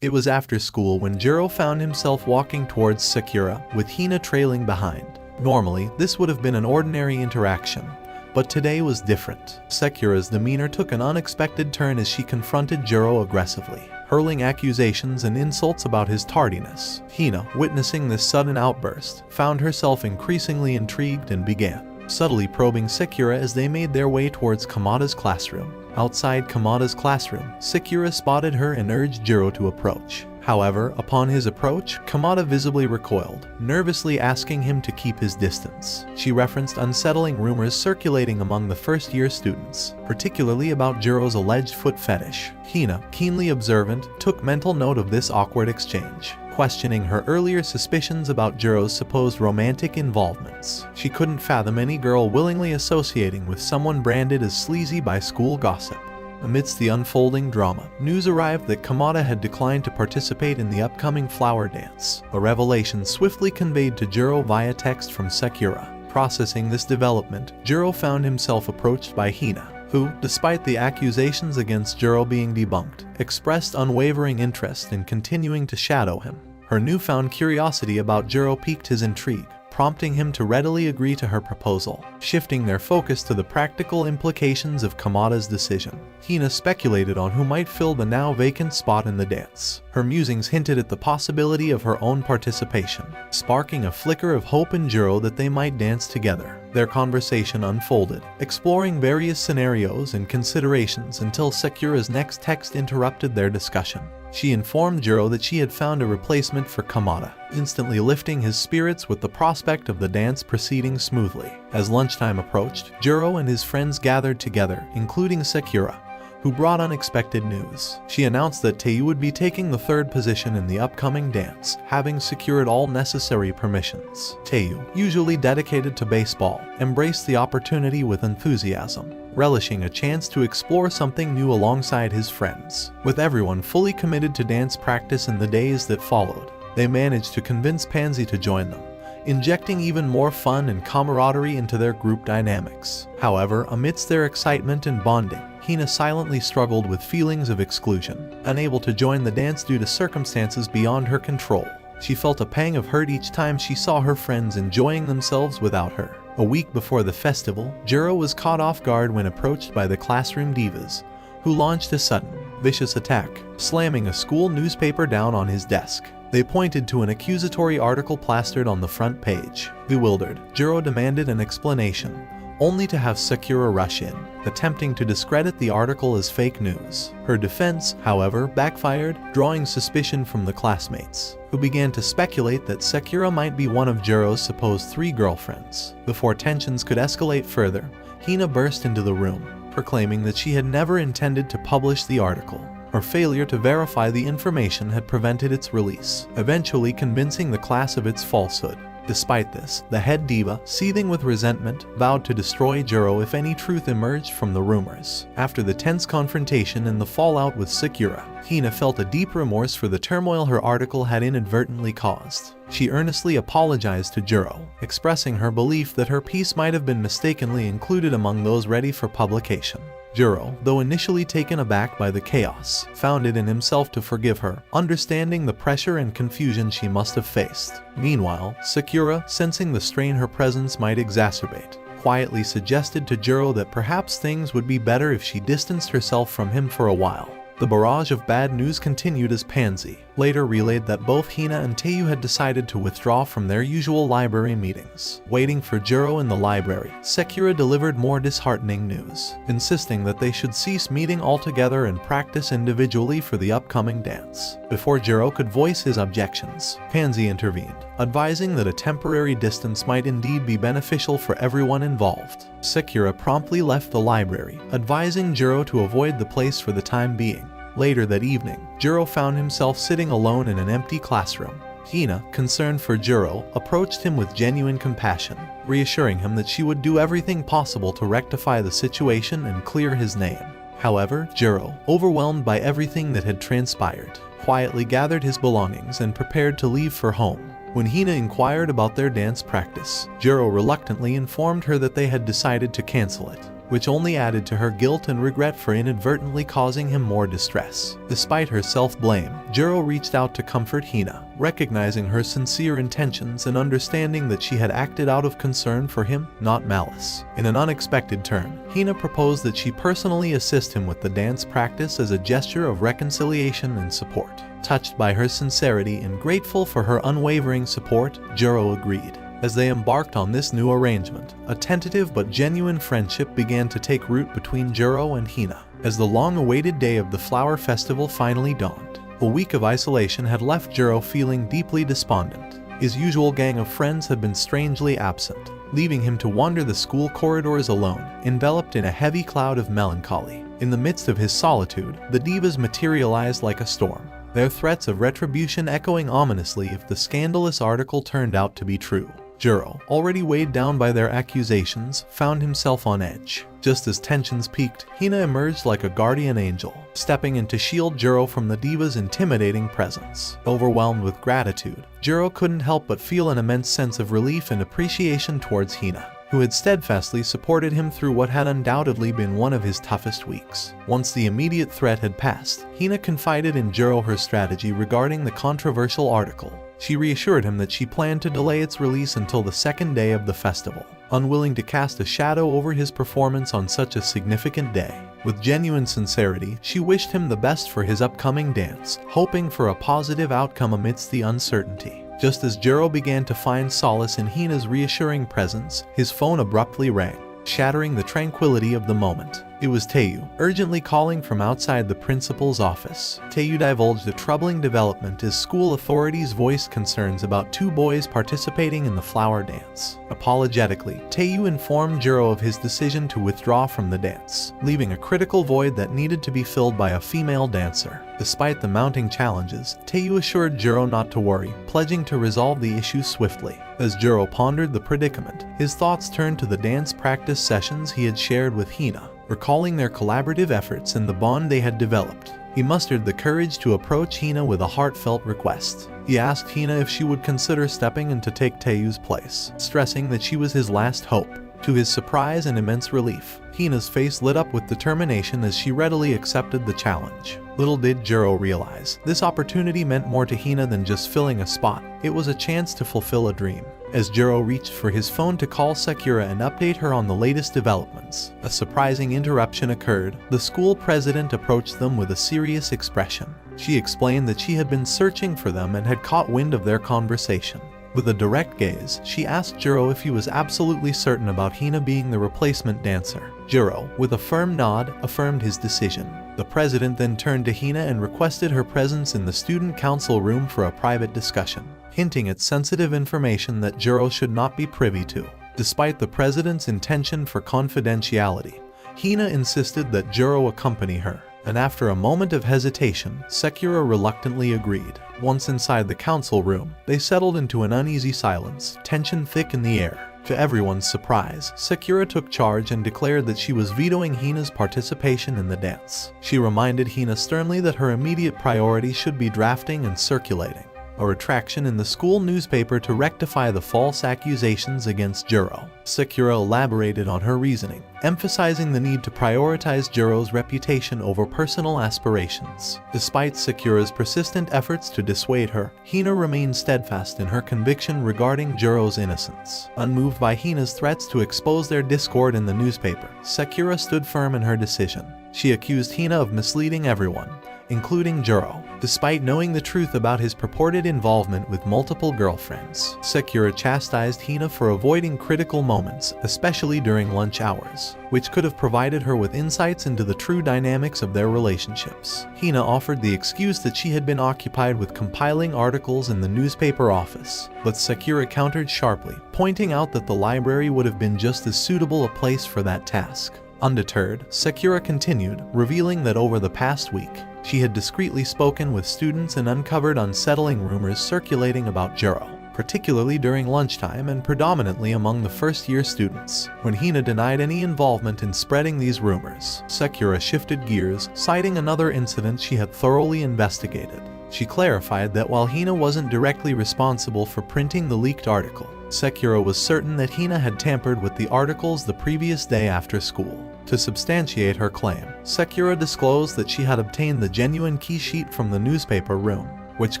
It was after school when Jouro found himself walking towards Sakura, with Hina trailing behind. Normally, this would have been an ordinary interaction, but today was different. Sakura's demeanor took an unexpected turn as she confronted Jouro aggressively. hurling accusations and insults about his tardiness. Hina, witnessing this sudden outburst, found herself increasingly intrigued and began subtly probing Sakura as they made their way towards Kamada's classroom. Outside Kamada's classroom, Sakura spotted her and urged Jouro to approach. However, upon his approach, Kamada visibly recoiled, nervously asking him to keep his distance. She referenced unsettling rumors circulating among the first-year students, particularly about Jouro's alleged foot fetish. Hina, keenly observant, took mental note of this awkward exchange, questioning her earlier suspicions about Jouro's supposed romantic involvements. She couldn't fathom any girl willingly associating with someone branded as sleazy by school gossip. Amidst the unfolding drama, news arrived that Kamada had declined to participate in the upcoming flower dance, a revelation swiftly conveyed to Jouro via text from Sakura. Processing this development, Jouro found himself approached by Hina, who, despite the accusations against Jouro being debunked, expressed unwavering interest in continuing to shadow him. Her newfound curiosity about Jouro piqued his intrigue, prompting him to readily agree to her proposal, shifting their focus to the practical implications of Kamada's decision. Hina speculated on who might fill the now vacant spot in the dance. Her musings hinted at the possibility of her own participation, sparking a flicker of hope in Jouro that they might dance together. Their conversation unfolded, exploring various scenarios and considerations until Sakura's next text interrupted their discussion. She informed Jouro that she had found a replacement for Kamada, instantly lifting his spirits with the prospect of the dance proceeding smoothly. As lunchtime approached, Jouro and his friends gathered together, including Sakura, who brought unexpected news. She announced that Taiyou would be taking the third position in the upcoming dance, having secured all necessary permissions. Taiyou, usually dedicated to baseball, embraced the opportunity with enthusiasm, relishing a chance to explore something new alongside his friends. With everyone fully committed to dance practice in the days that followed, they managed to convince Pansy to join them, injecting even more fun and camaraderie into their group dynamics. However, amidst their excitement and bonding, Hina silently struggled with feelings of exclusion, unable to join the dance due to circumstances beyond her control. She felt a pang of hurt each time she saw her friends enjoying themselves without her. A week before the festival, Jouro was caught off guard when approached by the classroom divas, who launched a sudden, vicious attack, slamming a school newspaper down on his desk. They pointed to an accusatory article plastered on the front page. Bewildered, Jouro demanded an explanation, only to have Sakura rush in, attempting to discredit the article as fake news. Her defense, however, backfired, drawing suspicion from the classmates, who began to speculate that Sakura might be one of Jouro's supposed 3 girlfriends. Before tensions could escalate further, Hina burst into the room, proclaiming that she had never intended to publish the article. Her failure to verify the information had prevented its release, eventually convincing the class of its falsehood. Despite this, the head diva, seething with resentment, vowed to destroy Jouro if any truth emerged from the rumors. After the tense confrontation and the fallout with Sakura, Hina felt a deep remorse for the turmoil her article had inadvertently caused. She earnestly apologized to Jouro, expressing her belief that her piece might have been mistakenly included among those ready for publication. Jouro, though initially taken aback by the chaos, found it in himself to forgive her, understanding the pressure and confusion she must have faced. Meanwhile, Sakura, sensing the strain her presence might exacerbate, quietly suggested to Jouro that perhaps things would be better if she distanced herself from him for a while. The barrage of bad news continued as Pansy later relayed that both Hina and Taiyou had decided to withdraw from their usual library meetings. Waiting for Jouro in the library, Sakura delivered more disheartening news, insisting that they should cease meeting altogether and practice individually for the upcoming dance. Before Jouro could voice his objections, Pansy intervened, advising that a temporary distance might indeed be beneficial for everyone involved. Sakura promptly left the library, advising Jouro to avoid the place for the time being. Later that evening, Jouro found himself sitting alone in an empty classroom. Hina, concerned for Jouro, approached him with genuine compassion, reassuring him that she would do everything possible to rectify the situation and clear his name. However, Jouro, overwhelmed by everything that had transpired, quietly gathered his belongings and prepared to leave for home. When Hina inquired about their dance practice, Jouro reluctantly informed her that they had decided to cancel it. which only added to her guilt and regret for inadvertently causing him more distress. Despite her self-blame, Jouro reached out to comfort Hina, recognizing her sincere intentions and understanding that she had acted out of concern for him, not malice. In an unexpected turn, Hina proposed that she personally assist him with the dance practice as a gesture of reconciliation and support. Touched by her sincerity and grateful for her unwavering support, Jouro agreed. As they embarked on this new arrangement, a tentative but genuine friendship began to take root between Jouro and Hina. As the long-awaited day of the flower festival finally dawned, a week of isolation had left Jouro feeling deeply despondent. His usual gang of friends had been strangely absent, leaving him to wander the school corridors alone, enveloped in a heavy cloud of melancholy. In the midst of his solitude, the divas materialized like a storm, their threats of retribution echoing ominously if the scandalous article turned out to be true. Jouro, already weighed down by their accusations, found himself on edge. Just as tensions peaked, Hina emerged like a guardian angel, stepping in to shield Jouro from the diva's intimidating presence. Overwhelmed with gratitude, Jouro couldn't help but feel an immense sense of relief and appreciation towards Hina, who had steadfastly supported him through what had undoubtedly been one of his toughest weeks. Once the immediate threat had passed, Hina confided in Jouro her strategy regarding the controversial article. She reassured him that she planned to delay its release until the second day of the festival, unwilling to cast a shadow over his performance on such a significant day. With genuine sincerity, she wished him the best for his upcoming dance, hoping for a positive outcome amidst the uncertainty. Just as Jouro began to find solace in Hina's reassuring presence, his phone abruptly rang, shattering the tranquility of the moment. It was Taiyou, urgently calling from outside the principal's office. Taiyou divulged a troubling development as school authorities voiced concerns about two boys participating in the flower dance. Apologetically, Taiyou informed Jouro of his decision to withdraw from the dance, leaving a critical void that needed to be filled by a female dancer. Despite the mounting challenges, Taiyou assured Jouro not to worry, pledging to resolve the issue swiftly. As Jouro pondered the predicament, his thoughts turned to the dance practice sessions he had shared with Hina. Recalling their collaborative efforts and the bond they had developed, he mustered the courage to approach Hina with a heartfelt request. He asked Hina if she would consider stepping in to take Taiyou's place, stressing that she was his last hope. To his surprise and immense relief, Hina's face lit up with determination as she readily accepted the challenge. Little did Jouro realize, this opportunity meant more to Hina than just filling a spot. It was a chance to fulfill a dream. As Jouro reached for his phone to call Sakura and update her on the latest developments, a surprising interruption occurred. The school president approached them with a serious expression. She explained that she had been searching for them and had caught wind of their conversation. With a direct gaze, she asked Jouro if he was absolutely certain about Hina being the replacement dancer. Jouro, with a firm nod, affirmed his decision. The president then turned to Hina and requested her presence in the student council room for a private discussion, hinting at sensitive information that Jouro should not be privy to. Despite the president's intention for confidentiality, Hina insisted that Jouro accompany her, and after a moment of hesitation, Sakura reluctantly agreed. Once inside the council room, they settled into an uneasy silence, tension thick in the air. To everyone's surprise, Sakura took charge and declared that she was vetoing Hina's participation in the dance. She reminded Hina sternly that her immediate priority should be drafting and circulating a retraction in the school newspaper to rectify the false accusations against Jouro. Sakura elaborated on her reasoning, emphasizing the need to prioritize Jouro's reputation over personal aspirations. Despite Sakura's persistent efforts to dissuade her, Hina remained steadfast in her conviction regarding Jouro's innocence. Unmoved by Hina's threats to expose their discord in the newspaper, Sakura stood firm in her decision. She accused Hina of misleading everyone, including Jouro. Despite knowing the truth about his purported involvement with multiple girlfriends, Sakura chastised Hina for avoiding critical moments, especially during lunch hours, which could have provided her with insights into the true dynamics of their relationships. Hina offered the excuse that she had been occupied with compiling articles in the newspaper office, but Sakura countered sharply, pointing out that the library would have been just as suitable a place for that task. Undeterred, Sakura continued, revealing that over the past week, she had discreetly spoken with students and uncovered unsettling rumors circulating about Jouro, particularly during lunchtime and predominantly among the first-year students. When Hina denied any involvement in spreading these rumors, Sakura shifted gears, citing another incident she had thoroughly investigated. She clarified that while Hina wasn't directly responsible for printing the leaked article, Sakura was certain that Hina had tampered with the articles the previous day after school. To substantiate her claim, Sakura disclosed that she had obtained the genuine key sheet from the newspaper room, which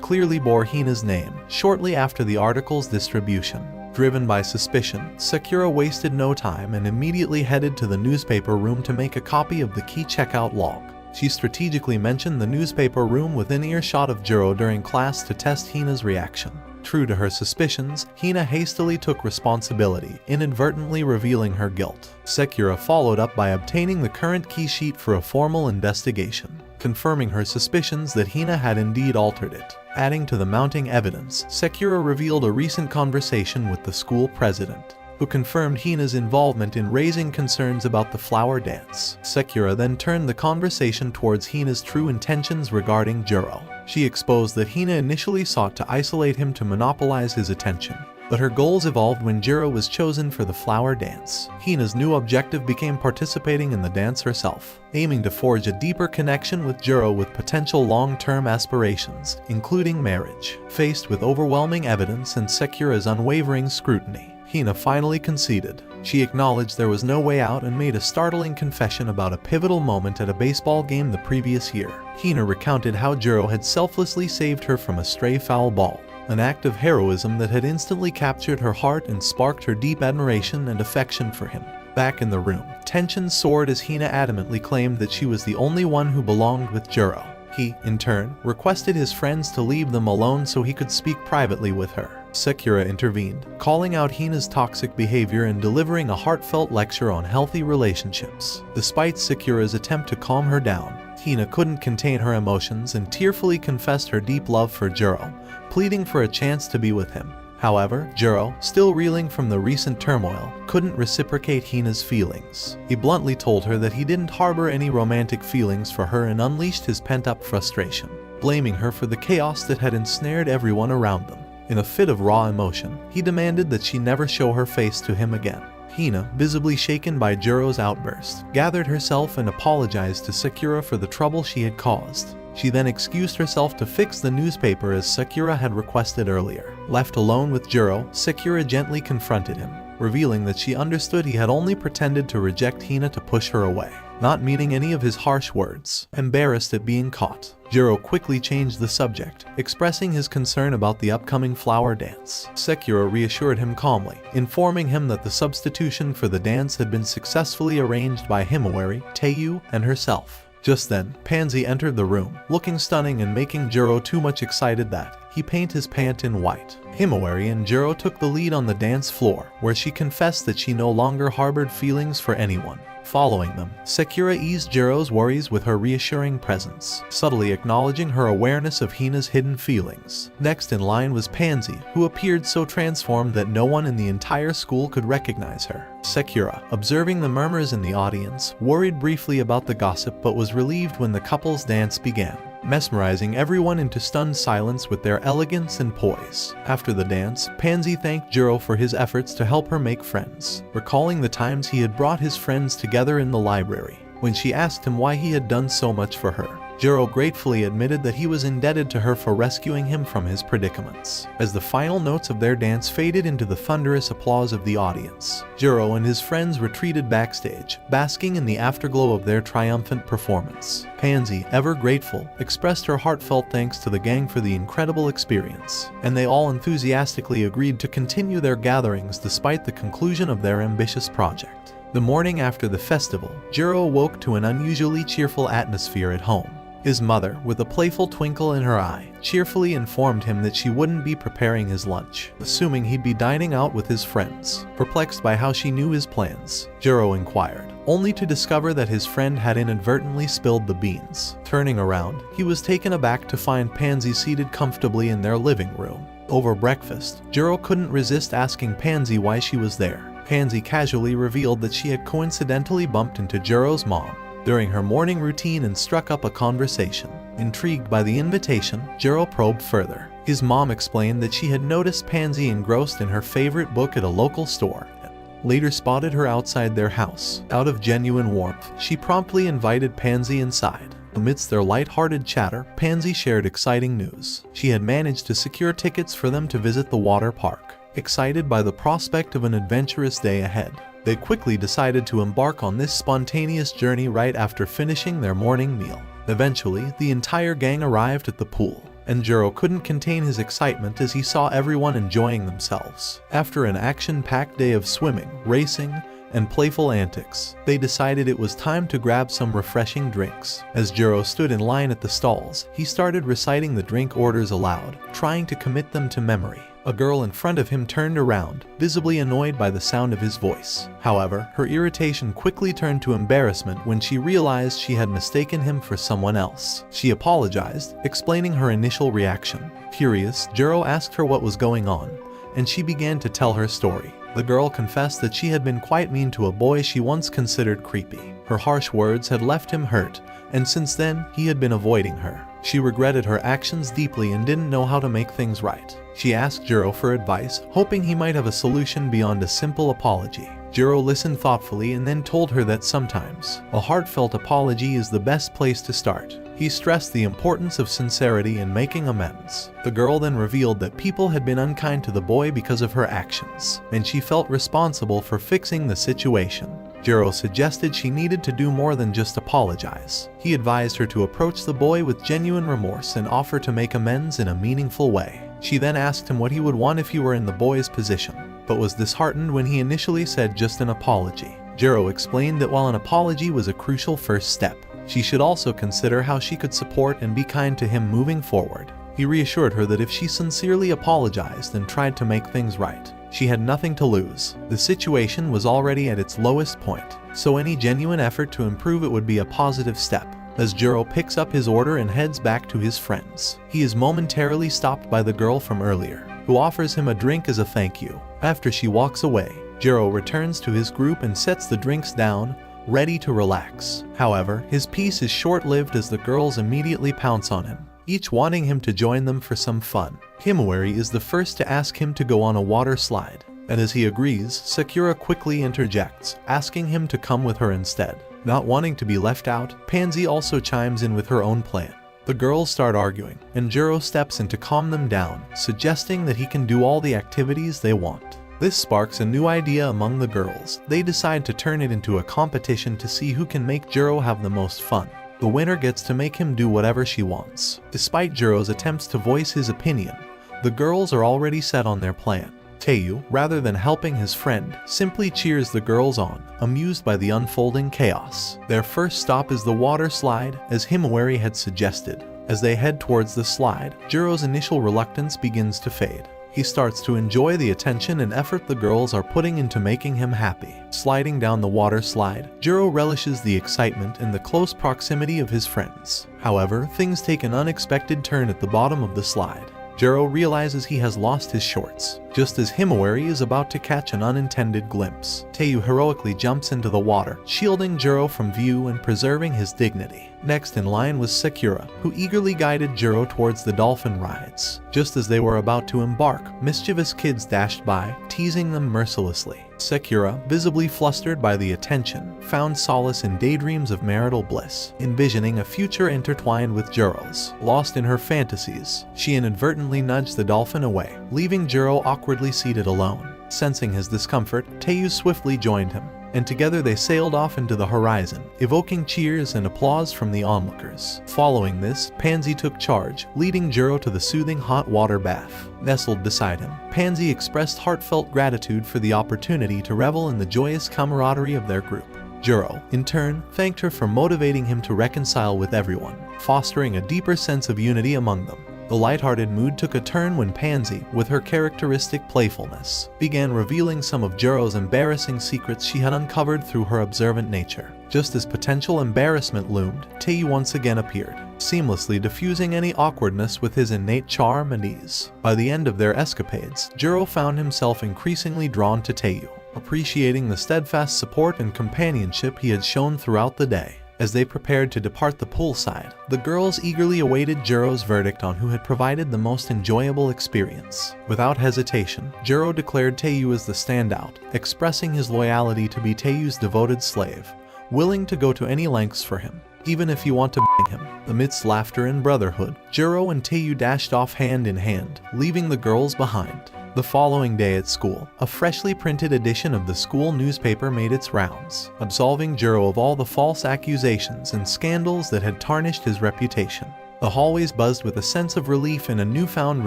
clearly bore Hina's name, shortly after the article's distribution. Driven by suspicion, Sakura wasted no time and immediately headed to the newspaper room to make a copy of the key checkout log. She strategically mentioned the newspaper room within earshot of Jouro during class to test Hina's reaction. True to her suspicions, Hina hastily took responsibility, inadvertently revealing her guilt. Sakura followed up by obtaining the current key sheet for a formal investigation, confirming her suspicions that Hina had indeed altered it. Adding to the mounting evidence, Sakura revealed a recent conversation with the school president, who confirmed Hina's involvement in raising concerns about the flower dance. Sakura then turned the conversation towards Hina's true intentions regarding Jouro. She exposed that Hina initially sought to isolate him to monopolize his attention, but her goals evolved when Jouro was chosen for the flower dance. Hina's new objective became participating in the dance herself, aiming to forge a deeper connection with Jouro with potential long-term aspirations, including marriage. Faced with overwhelming evidence and Sakura's unwavering scrutiny, Hina finally conceded. She acknowledged there was no way out and made a startling confession about a pivotal moment at a baseball game the previous year. Hina recounted how Jouro had selflessly saved her from a stray foul ball, an act of heroism that had instantly captured her heart and sparked her deep admiration and affection for him. Back in the room, tension soared as Hina adamantly claimed that she was the only one who belonged with Jouro. He, in turn, requested his friends to leave them alone so he could speak privately with her. Sakura intervened, calling out Hina's toxic behavior and delivering a heartfelt lecture on healthy relationships. Despite Sakura's attempt to calm her down, Hina couldn't contain her emotions and tearfully confessed her deep love for Jouro, pleading for a chance to be with him. However, Jouro, still reeling from the recent turmoil, couldn't reciprocate Hina's feelings. He bluntly told her that he didn't harbor any romantic feelings for her and unleashed his pent-up frustration, blaming her for the chaos that had ensnared everyone around them. In a fit of raw emotion, he demanded that she never show her face to him again. Hina, visibly shaken by Jouro's outburst, gathered herself and apologized to Sakura for the trouble she had caused. She then excused herself to fix the newspaper as Sakura had requested earlier. Left alone with Jouro, Sakura gently confronted him, revealing that she understood he had only pretended to reject Hina to push her away, not meaning any of his harsh words. Embarrassed at being caught, Jouro quickly changed the subject, expressing his concern about the upcoming flower dance. Sakura reassured him calmly, informing him that the substitution for the dance had been successfully arranged by Himawari, Taiyou, and herself. Just then, Pansy entered the room, looking stunning and making Jouro too much excited that he paint his pant in white. Himawari and Jouro took the lead on the dance floor, where she confessed that she no longer harbored feelings for anyone. Following them, Sakura eased Jouro's worries with her reassuring presence, subtly acknowledging her awareness of Hina's hidden feelings. Next in line was Pansy, who appeared so transformed that no one in the entire school could recognize her. Sakura, observing the murmurs in the audience, worried briefly about the gossip but was relieved when the couple's dance began, mesmerizing everyone into stunned silence with their elegance and poise. After the dance, Pansy thanked Jouro for his efforts to help her make friends, recalling the times he had brought his friends together in the library. When she asked him why he had done so much for her, Jouro gratefully admitted that he was indebted to her for rescuing him from his predicaments. As the final notes of their dance faded into the thunderous applause of the audience, Jouro and his friends retreated backstage, basking in the afterglow of their triumphant performance. Pansy, ever grateful, expressed her heartfelt thanks to the gang for the incredible experience, and they all enthusiastically agreed to continue their gatherings despite the conclusion of their ambitious project. The morning after the festival, Jouro woke to an unusually cheerful atmosphere at home. His mother, with a playful twinkle in her eye, cheerfully informed him that she wouldn't be preparing his lunch, assuming he'd be dining out with his friends. Perplexed by how she knew his plans, Jouro inquired, only to discover that his friend had inadvertently spilled the beans. Turning around, he was taken aback to find Pansy seated comfortably in their living room. Over breakfast, Jouro couldn't resist asking Pansy why she was there. Pansy casually revealed that she had coincidentally bumped into Jouro's mom during her morning routine and struck up a conversation. Intrigued by the invitation, Jouro probed further. His mom explained that she had noticed Pansy engrossed in her favorite book at a local store, and later spotted her outside their house. Out of genuine warmth, she promptly invited Pansy inside. Amidst their light-hearted chatter, Pansy shared exciting news. She had managed to secure tickets for them to visit the water park. Excited by the prospect of an adventurous day ahead, They quickly decided to embark on this spontaneous journey right after finishing their morning meal. Eventually, the entire gang arrived at the pool, and Jouro couldn't contain his excitement as he saw everyone enjoying themselves. After an action-packed day of swimming, racing, and playful antics, they decided it was time to grab some refreshing drinks. As Jouro stood in line at the stalls, he started reciting the drink orders aloud, trying to commit them to memory. A girl in front of him turned around, visibly annoyed by the sound of his voice. However, her irritation quickly turned to embarrassment when she realized she had mistaken him for someone else. She apologized, explaining her initial reaction. Furious, Jouro asked her what was going on, and she began to tell her story. The girl confessed that she had been quite mean to a boy she once considered creepy. Her harsh words had left him hurt, and since then, he had been avoiding her. She regretted her actions deeply and didn't know how to make things right. She asked Jouro for advice, hoping he might have a solution beyond a simple apology. Jouro listened thoughtfully and then told her that sometimes a heartfelt apology is the best place to start. He stressed the importance of sincerity in making amends. The girl then revealed that people had been unkind to the boy because of her actions, and she felt responsible for fixing the situation. Jouro suggested she needed to do more than just apologize. He advised her to approach the boy with genuine remorse and offer to make amends in a meaningful way. She then asked him what he would want if he were in the boy's position, but was disheartened when he initially said just an apology. Jouro explained that while an apology was a crucial first step, she should also consider how she could support and be kind to him moving forward. He reassured her that if she sincerely apologized and tried to make things right, she had nothing to lose. The situation was already at its lowest point, so any genuine effort to improve it would be a positive step. As Jouro picks up his order and heads back to his friends, he is momentarily stopped by the girl from earlier, who offers him a drink as a thank you. After she walks away, Jouro returns to his group and sets the drinks down, ready to relax. However, his peace is short-lived as the girls immediately pounce on him, each wanting him to join them for some fun. Himawari is the first to ask him to go on a water slide, and as he agrees, Sakura quickly interjects, asking him to come with her instead. Not wanting to be left out, Pansy also chimes in with her own plan. The girls start arguing, and Jouro steps in to calm them down, suggesting that he can do all the activities they want. This sparks a new idea among the girls. They decide to turn it into a competition to see who can make Jouro have the most fun. The winner gets to make him do whatever she wants. Despite Jouro's attempts to voice his opinion, the girls are already set on their plan. Taiyou, rather than helping his friend, simply cheers the girls on, amused by the unfolding chaos. Their first stop is the water slide, as Himawari had suggested. As they head towards the slide, Jouro's initial reluctance begins to fade. He starts to enjoy the attention and effort the girls are putting into making him happy. Sliding down the water slide, Jouro relishes the excitement and the close proximity of his friends. However, things take an unexpected turn at the bottom of the slide. Jouro realizes he has lost his shorts, just as Himawari is about to catch an unintended glimpse. Taiyou heroically jumps into the water, shielding Jouro from view and preserving his dignity. Next in line was Sakura, who eagerly guided Jouro towards the dolphin rides. Just as they were about to embark, mischievous kids dashed by, teasing them mercilessly. Sakura, visibly flustered by the attention, found solace in daydreams of marital bliss, envisioning a future intertwined with Jouro's. Lost in her fantasies, she inadvertently nudged the dolphin away, leaving Jouro awkwardly seated alone. Sensing his discomfort, Taiyou swiftly joined him, and together they sailed off into the horizon, evoking cheers and applause from the onlookers. Following this, Pansy took charge, leading Jouro to the soothing hot water bath. Nestled beside him, Pansy expressed heartfelt gratitude for the opportunity to revel in the joyous camaraderie of their group. Jouro, in turn, thanked her for motivating him to reconcile with everyone, fostering a deeper sense of unity among them. The lighthearted mood took a turn when Pansy, with her characteristic playfulness, began revealing some of Jouro's embarrassing secrets she had uncovered through her observant nature. Just as potential embarrassment loomed, Taiyou once again appeared, seamlessly diffusing any awkwardness with his innate charm and ease. By the end of their escapades, Jouro found himself increasingly drawn to Taiyou, appreciating the steadfast support and companionship he had shown throughout the day. As they prepared to depart the poolside, the girls eagerly awaited Jouro's verdict on who had provided the most enjoyable experience. Without hesitation, Jouro declared Taiyou as the standout, expressing his loyalty to be Taiyou's devoted slave, willing to go to any lengths for him, even if you want to bang him. Amidst laughter and brotherhood, Jouro and Taiyou dashed off hand in hand, leaving the girls behind. The following day at school, a freshly printed edition of the school newspaper made its rounds, absolving Jouro of all the false accusations and scandals that had tarnished his reputation. The hallways buzzed with a sense of relief and a newfound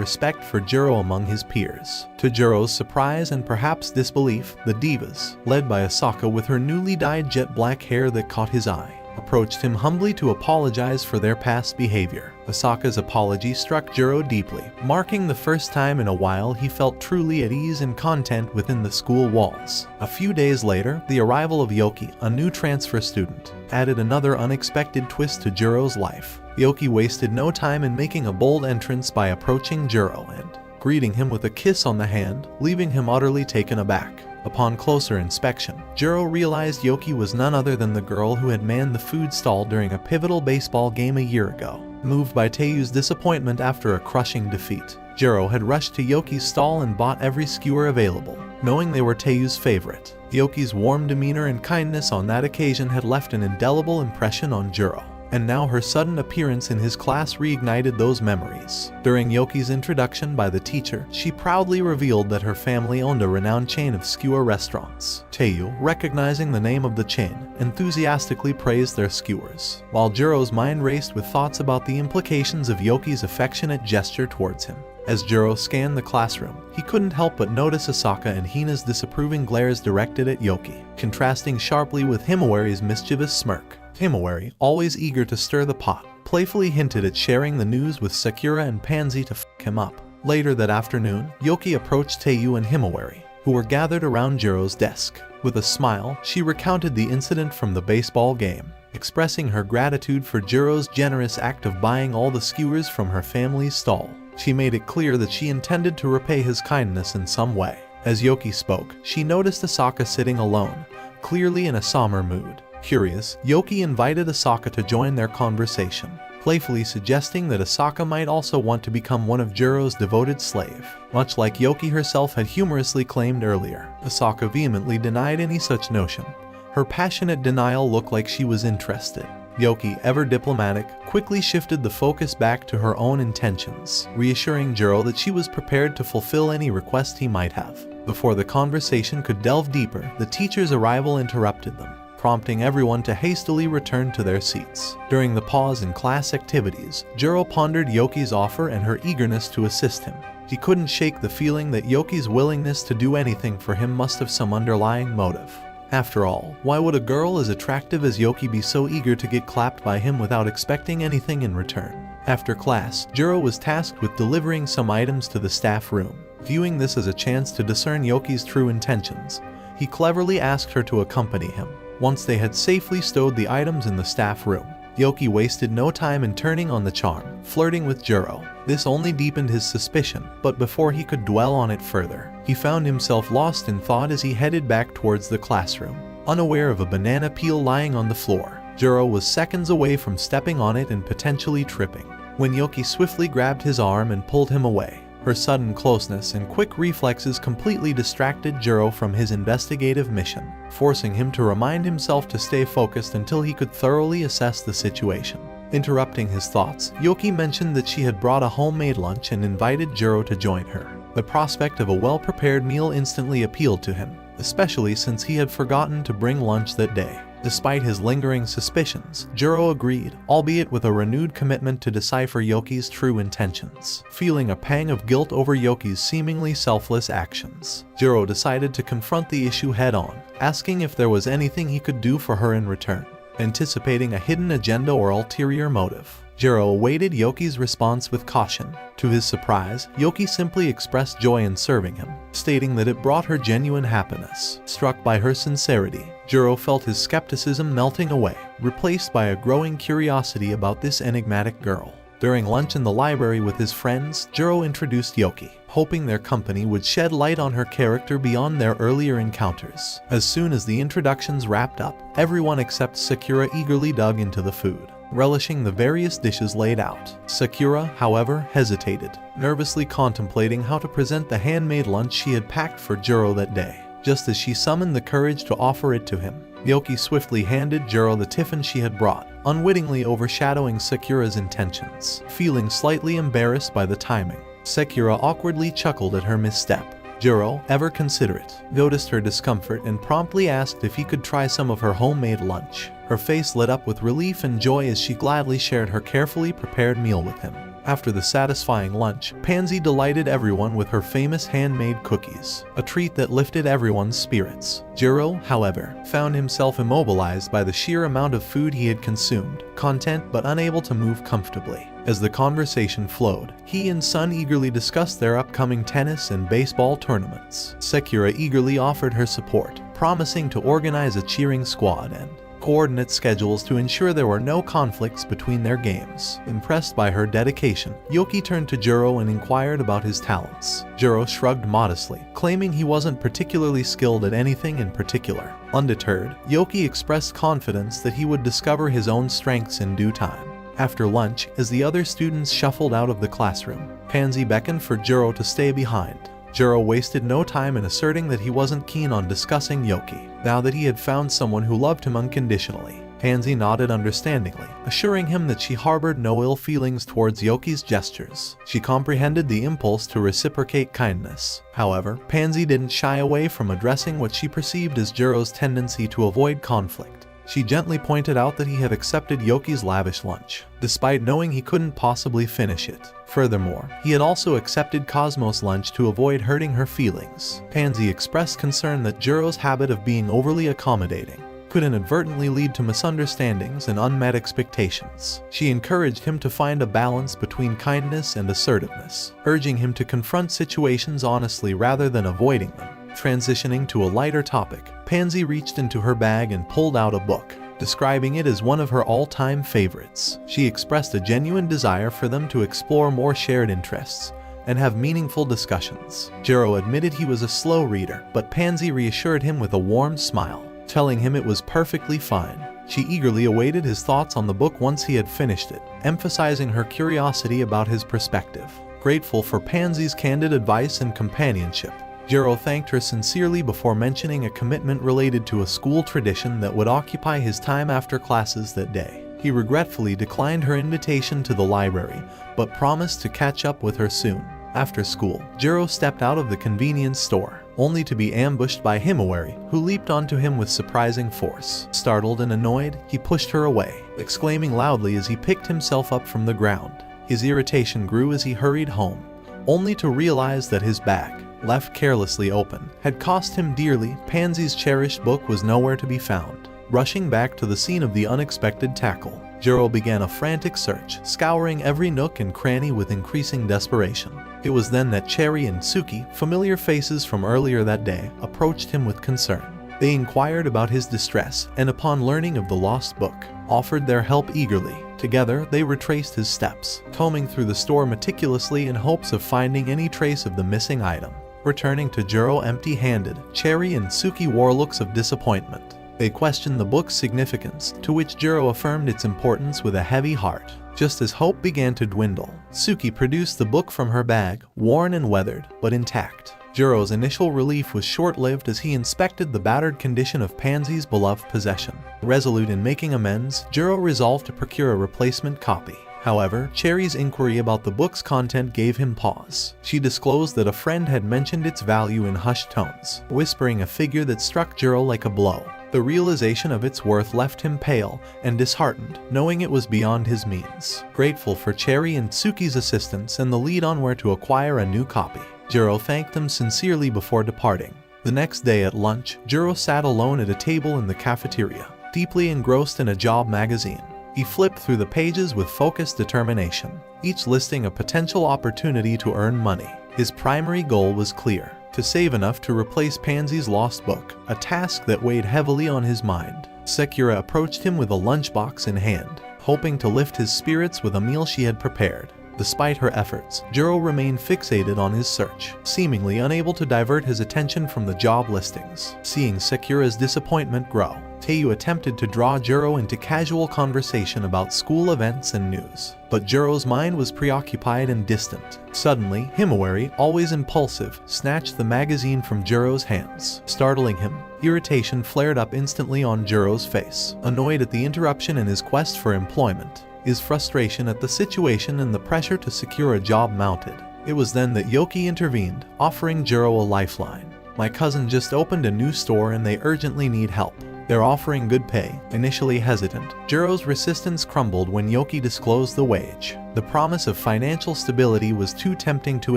respect for Jouro among his peers. To Jouro's surprise and perhaps disbelief, the divas, led by Asaka with her newly dyed jet black hair that caught his eye, approached him humbly to apologize for their past behavior. Asaka's apology struck Jouro deeply, marking the first time in a while he felt truly at ease and content within the school walls. A few days later, the arrival of Yoki, a new transfer student, added another unexpected twist to Jouro's life. Yoki wasted no time in making a bold entrance by approaching Jouro and greeting him with a kiss on the hand, leaving him utterly taken aback. Upon closer inspection, Jouro realized Yoki was none other than the girl who had manned the food stall during a pivotal baseball game a year ago. Moved by Taiyou's disappointment after a crushing defeat, Jouro had rushed to Yoki's stall and bought every skewer available, knowing they were Taiyou's favorite. Yoki's warm demeanor and kindness on that occasion had left an indelible impression on Jouro, and now her sudden appearance in his class reignited those memories. During Yoki's introduction by the teacher, she proudly revealed that her family owned a renowned chain of skewer restaurants. Taiyou, recognizing the name of the chain, enthusiastically praised their skewers, while Jouro's mind raced with thoughts about the implications of Yoki's affectionate gesture towards him. As Jouro scanned the classroom, he couldn't help but notice Asaka and Hina's disapproving glares directed at Yoki, contrasting sharply with Himawari's mischievous smirk. Himawari, always eager to stir the pot, playfully hinted at sharing the news with Sakura and Pansy to f*** him up. Later that afternoon, Yoki approached Taiyou and Himawari, who were gathered around Jouro's desk. With a smile, she recounted the incident from the baseball game, expressing her gratitude for Jouro's generous act of buying all the skewers from her family's stall. She made it clear that she intended to repay his kindness in some way. As Yoki spoke, she noticed Asaka sitting alone, clearly in a somber mood. Curious, Yoki invited Asaka to join their conversation, playfully suggesting that Asaka might also want to become one of Jouro's devoted slave, much like Yoki herself had humorously claimed earlier. Asaka vehemently denied any such notion. Her passionate denial looked like she was interested. Yoki, ever diplomatic, quickly shifted the focus back to her own intentions, reassuring Jouro that she was prepared to fulfill any request he might have. Before the conversation could delve deeper, the teacher's arrival interrupted them, prompting everyone to hastily return to their seats. During the pause in class activities, Jouro pondered Yoki's offer and her eagerness to assist him. He couldn't shake the feeling that Yoki's willingness to do anything for him must have some underlying motive. After all, why would a girl as attractive as Yoki be so eager to get clapped by him without expecting anything in return? After class, Jouro was tasked with delivering some items to the staff room. Viewing this as a chance to discern Yoki's true intentions, he cleverly asked her to accompany him. Once they had safely stowed the items in the staff room, Yoki wasted no time in turning on the charm, flirting with Jouro. This only deepened his suspicion, but before he could dwell on it further, he found himself lost in thought as he headed back towards the classroom. Unaware of a banana peel lying on the floor, Jouro was seconds away from stepping on it and potentially tripping, when Yoki swiftly grabbed his arm and pulled him away. Her sudden closeness and quick reflexes completely distracted Jouro from his investigative mission, forcing him to remind himself to stay focused until he could thoroughly assess the situation. Interrupting his thoughts, Yoki mentioned that she had brought a homemade lunch and invited Jouro to join her. The prospect of a well-prepared meal instantly appealed to him, especially since he had forgotten to bring lunch that day. Despite his lingering suspicions, Jouro agreed, albeit with a renewed commitment to decipher Yoki's true intentions. Feeling a pang of guilt over Yoki's seemingly selfless actions, Jouro decided to confront the issue head-on, asking if there was anything he could do for her in return. Anticipating a hidden agenda or ulterior motive, Jouro awaited Yoki's response with caution. To his surprise, Yoki simply expressed joy in serving him, stating that it brought her genuine happiness. Struck by her sincerity, Jouro felt his skepticism melting away, replaced by a growing curiosity about this enigmatic girl. During lunch in the library with his friends, Jouro introduced Yoki, hoping their company would shed light on her character beyond their earlier encounters. As soon as the introductions wrapped up, everyone except Sakura eagerly dug into the food, relishing the various dishes laid out. Sakura, however, hesitated, nervously contemplating how to present the handmade lunch she had packed for Jouro that day. Just as she summoned the courage to offer it to him, Yoki swiftly handed Jouro the tiffin she had brought, unwittingly overshadowing Sakura's intentions. Feeling slightly embarrassed by the timing, Sakura awkwardly chuckled at her misstep, Jouro, ever considerate, noticed her discomfort and promptly asked if he could try some of her homemade lunch. Her face lit up with relief and joy as she gladly shared her carefully prepared meal with him. After the satisfying lunch, Pansy delighted everyone with her famous handmade cookies, a treat that lifted everyone's spirits. Jouro, however, found himself immobilized by the sheer amount of food he had consumed, content but unable to move comfortably. As the conversation flowed, he and Sun eagerly discussed their upcoming tennis and baseball tournaments. Sakura eagerly offered her support, promising to organize a cheering squad and coordinate schedules to ensure there were no conflicts between their games. Impressed by her dedication, Yoki turned to Jouro and inquired about his talents. Jouro shrugged modestly, claiming he wasn't particularly skilled at anything in particular. Undeterred, Yoki expressed confidence that he would discover his own strengths in due time. After lunch, as the other students shuffled out of the classroom, Pansy beckoned for Jouro to stay behind. Jouro wasted no time in asserting that he wasn't keen on discussing Yoki, now that he had found someone who loved him unconditionally. Pansy nodded understandingly, assuring him that she harbored no ill feelings towards Yoki's gestures. She comprehended the impulse to reciprocate kindness. However, Pansy didn't shy away from addressing what she perceived as Juro's tendency to avoid conflict. She gently pointed out that he had accepted Yoki's lavish lunch, despite knowing he couldn't possibly finish it. Furthermore, he had also accepted Cosmo's lunch to avoid hurting her feelings. Pansy expressed concern that Juro's habit of being overly accommodating could inadvertently lead to misunderstandings and unmet expectations. She encouraged him to find a balance between kindness and assertiveness, urging him to confront situations honestly rather than avoiding them. Transitioning to a lighter topic, Pansy reached into her bag and pulled out a book, describing it as one of her all-time favorites. She expressed a genuine desire for them to explore more shared interests and have meaningful discussions. Jouro admitted he was a slow reader, but Pansy reassured him with a warm smile, telling him it was perfectly fine. She eagerly awaited his thoughts on the book once he had finished it, emphasizing her curiosity about his perspective. Grateful for Pansy's candid advice and companionship, Jouro thanked her sincerely before mentioning a commitment related to a school tradition that would occupy his time after classes that day. He regretfully declined her invitation to the library, but promised to catch up with her soon. After school, Jouro stepped out of the convenience store, only to be ambushed by Himawari, who leaped onto him with surprising force. Startled and annoyed, he pushed her away, exclaiming loudly as he picked himself up from the ground. His irritation grew as he hurried home, only to realize that his bag, left carelessly open, had cost him dearly. Pansy's cherished book was nowhere to be found. Rushing back to the scene of the unexpected tackle, Jouro began a frantic search, scouring every nook and cranny with increasing desperation. It was then that Cheery and Suki, familiar faces from earlier that day, approached him with concern. They inquired about his distress, and upon learning of the lost book, offered their help eagerly. Together, they retraced his steps, combing through the store meticulously in hopes of finding any trace of the missing item. Returning to Jouro empty-handed, Cheery and Suki wore looks of disappointment. They questioned the book's significance, to which Jouro affirmed its importance with a heavy heart. Just as hope began to dwindle, Suki produced the book from her bag, worn and weathered, but intact. Juro's initial relief was short-lived as he inspected the battered condition of Pansy's beloved possession. Resolute in making amends, Jouro resolved to procure a replacement copy. However, Cheery's inquiry about the book's content gave him pause. She disclosed that a friend had mentioned its value in hushed tones, whispering a figure that struck Jouro like a blow. The realization of its worth left him pale and disheartened, knowing it was beyond his means. Grateful for Cheery and Suki's assistance and the lead on where to acquire a new copy, Jouro thanked them sincerely before departing. The next day at lunch, Jouro sat alone at a table in the cafeteria, deeply engrossed in a job magazine. He flipped through the pages with focused determination, each listing a potential opportunity to earn money. His primary goal was clear: to save enough to replace Pansy's lost book, a task that weighed heavily on his mind. Sakura approached him with a lunchbox in hand, hoping to lift his spirits with a meal she had prepared. Despite her efforts, Jouro remained fixated on his search, seemingly unable to divert his attention from the job listings. Seeing Sakura's disappointment grow, Taiyou attempted to draw Jouro into casual conversation about school events and news, but Juro's mind was preoccupied and distant. Suddenly, Himawari, always impulsive, snatched the magazine from Juro's hands, startling him. Irritation flared up instantly on Juro's face, annoyed at the interruption in his quest for employment. His frustration at the situation and the pressure to secure a job mounted. It was then that Yoki intervened, offering Jouro a lifeline. "My cousin just opened a new store and they urgently need help. They're offering good pay." Initially hesitant, Jouro's resistance crumbled when Yoki disclosed the wage. The promise of financial stability was too tempting to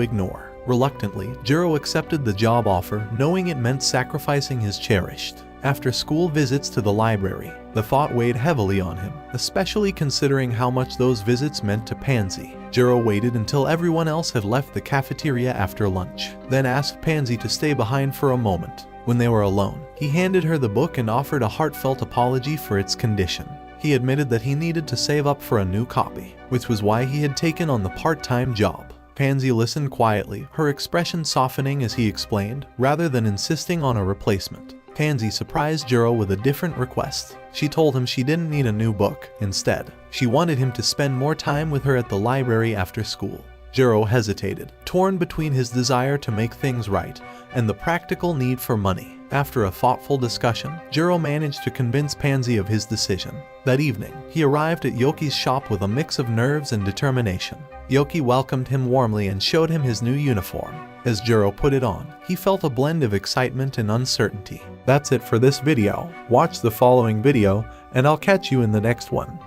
ignore. Reluctantly, Jouro accepted the job offer, knowing it meant sacrificing his cherished. After school visits to the library, the thought weighed heavily on him, especially considering how much those visits meant to Pansy. Jouro waited until everyone else had left the cafeteria after lunch, then asked Pansy to stay behind for a moment. When they were alone, he handed her the book and offered a heartfelt apology for its condition. He admitted that he needed to save up for a new copy, which was why he had taken on the part-time job. Pansy listened quietly, her expression softening as he explained, rather than insisting on a replacement. Pansy surprised Jouro with a different request. She told him she didn't need a new book. Instead, she wanted him to spend more time with her at the library after school. Jouro hesitated, torn between his desire to make things right and the practical need for money. After a thoughtful discussion, Jouro managed to convince Pansy of his decision. That evening, he arrived at Yoki's shop with a mix of nerves and determination. Yoki welcomed him warmly and showed him his new uniform. As Jouro put it on, he felt a blend of excitement and uncertainty. That's it for this video. Watch the following video, and I'll catch you in the next one.